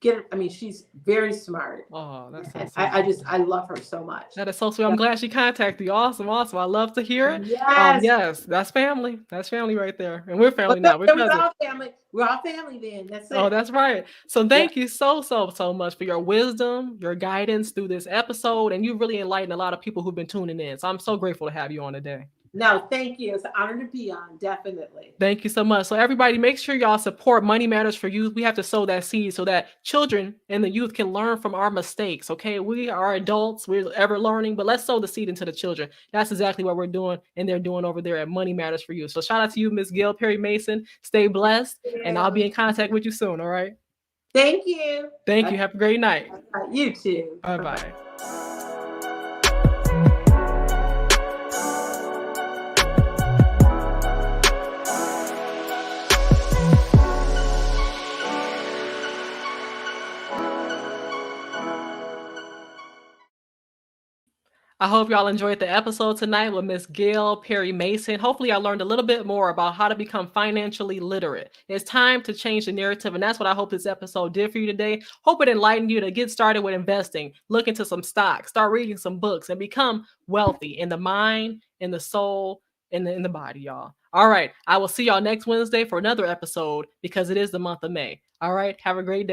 Get her. I mean, she's very smart. Oh, that's so sweet. I love her so much. That is so sweet. I'm glad she contacted you. Awesome. I love to hear it. Yes. Yes, that's family. That's family right there. And we're family now. We're all family. We're all family then. That's it. Oh, that's right. So thank you so much for your wisdom, your guidance through this episode. And you really enlightened a lot of people who've been tuning in. So I'm so grateful to have you on today. No, thank you. It's an honor to be on. Definitely. Thank you so much. So everybody, make sure y'all support Money Matters for Youth. We have to sow that seed so that children and the youth can learn from our mistakes. Okay. We are adults. We're ever learning, but let's sow the seed into the children. That's exactly what we're doing. And they're doing over there at Money Matters for Youth. So shout out to you, Ms. Gail Perry-Mason. Stay blessed. And I'll be in contact with you soon. All right. Thank you. Thank you. Have a great night. You too. Bye-bye. I hope y'all enjoyed the episode tonight with Miss Gail Perry-Mason. Hopefully, I learned a little bit more about how to become financially literate. It's time to change the narrative, and that's what I hope this episode did for you today. Hope it enlightened you to get started with investing, look into some stocks, start reading some books, and become wealthy in the mind, in the soul, in the body, y'all. All right, I will see y'all next Wednesday for another episode because it is the month of May. All right, have a great day.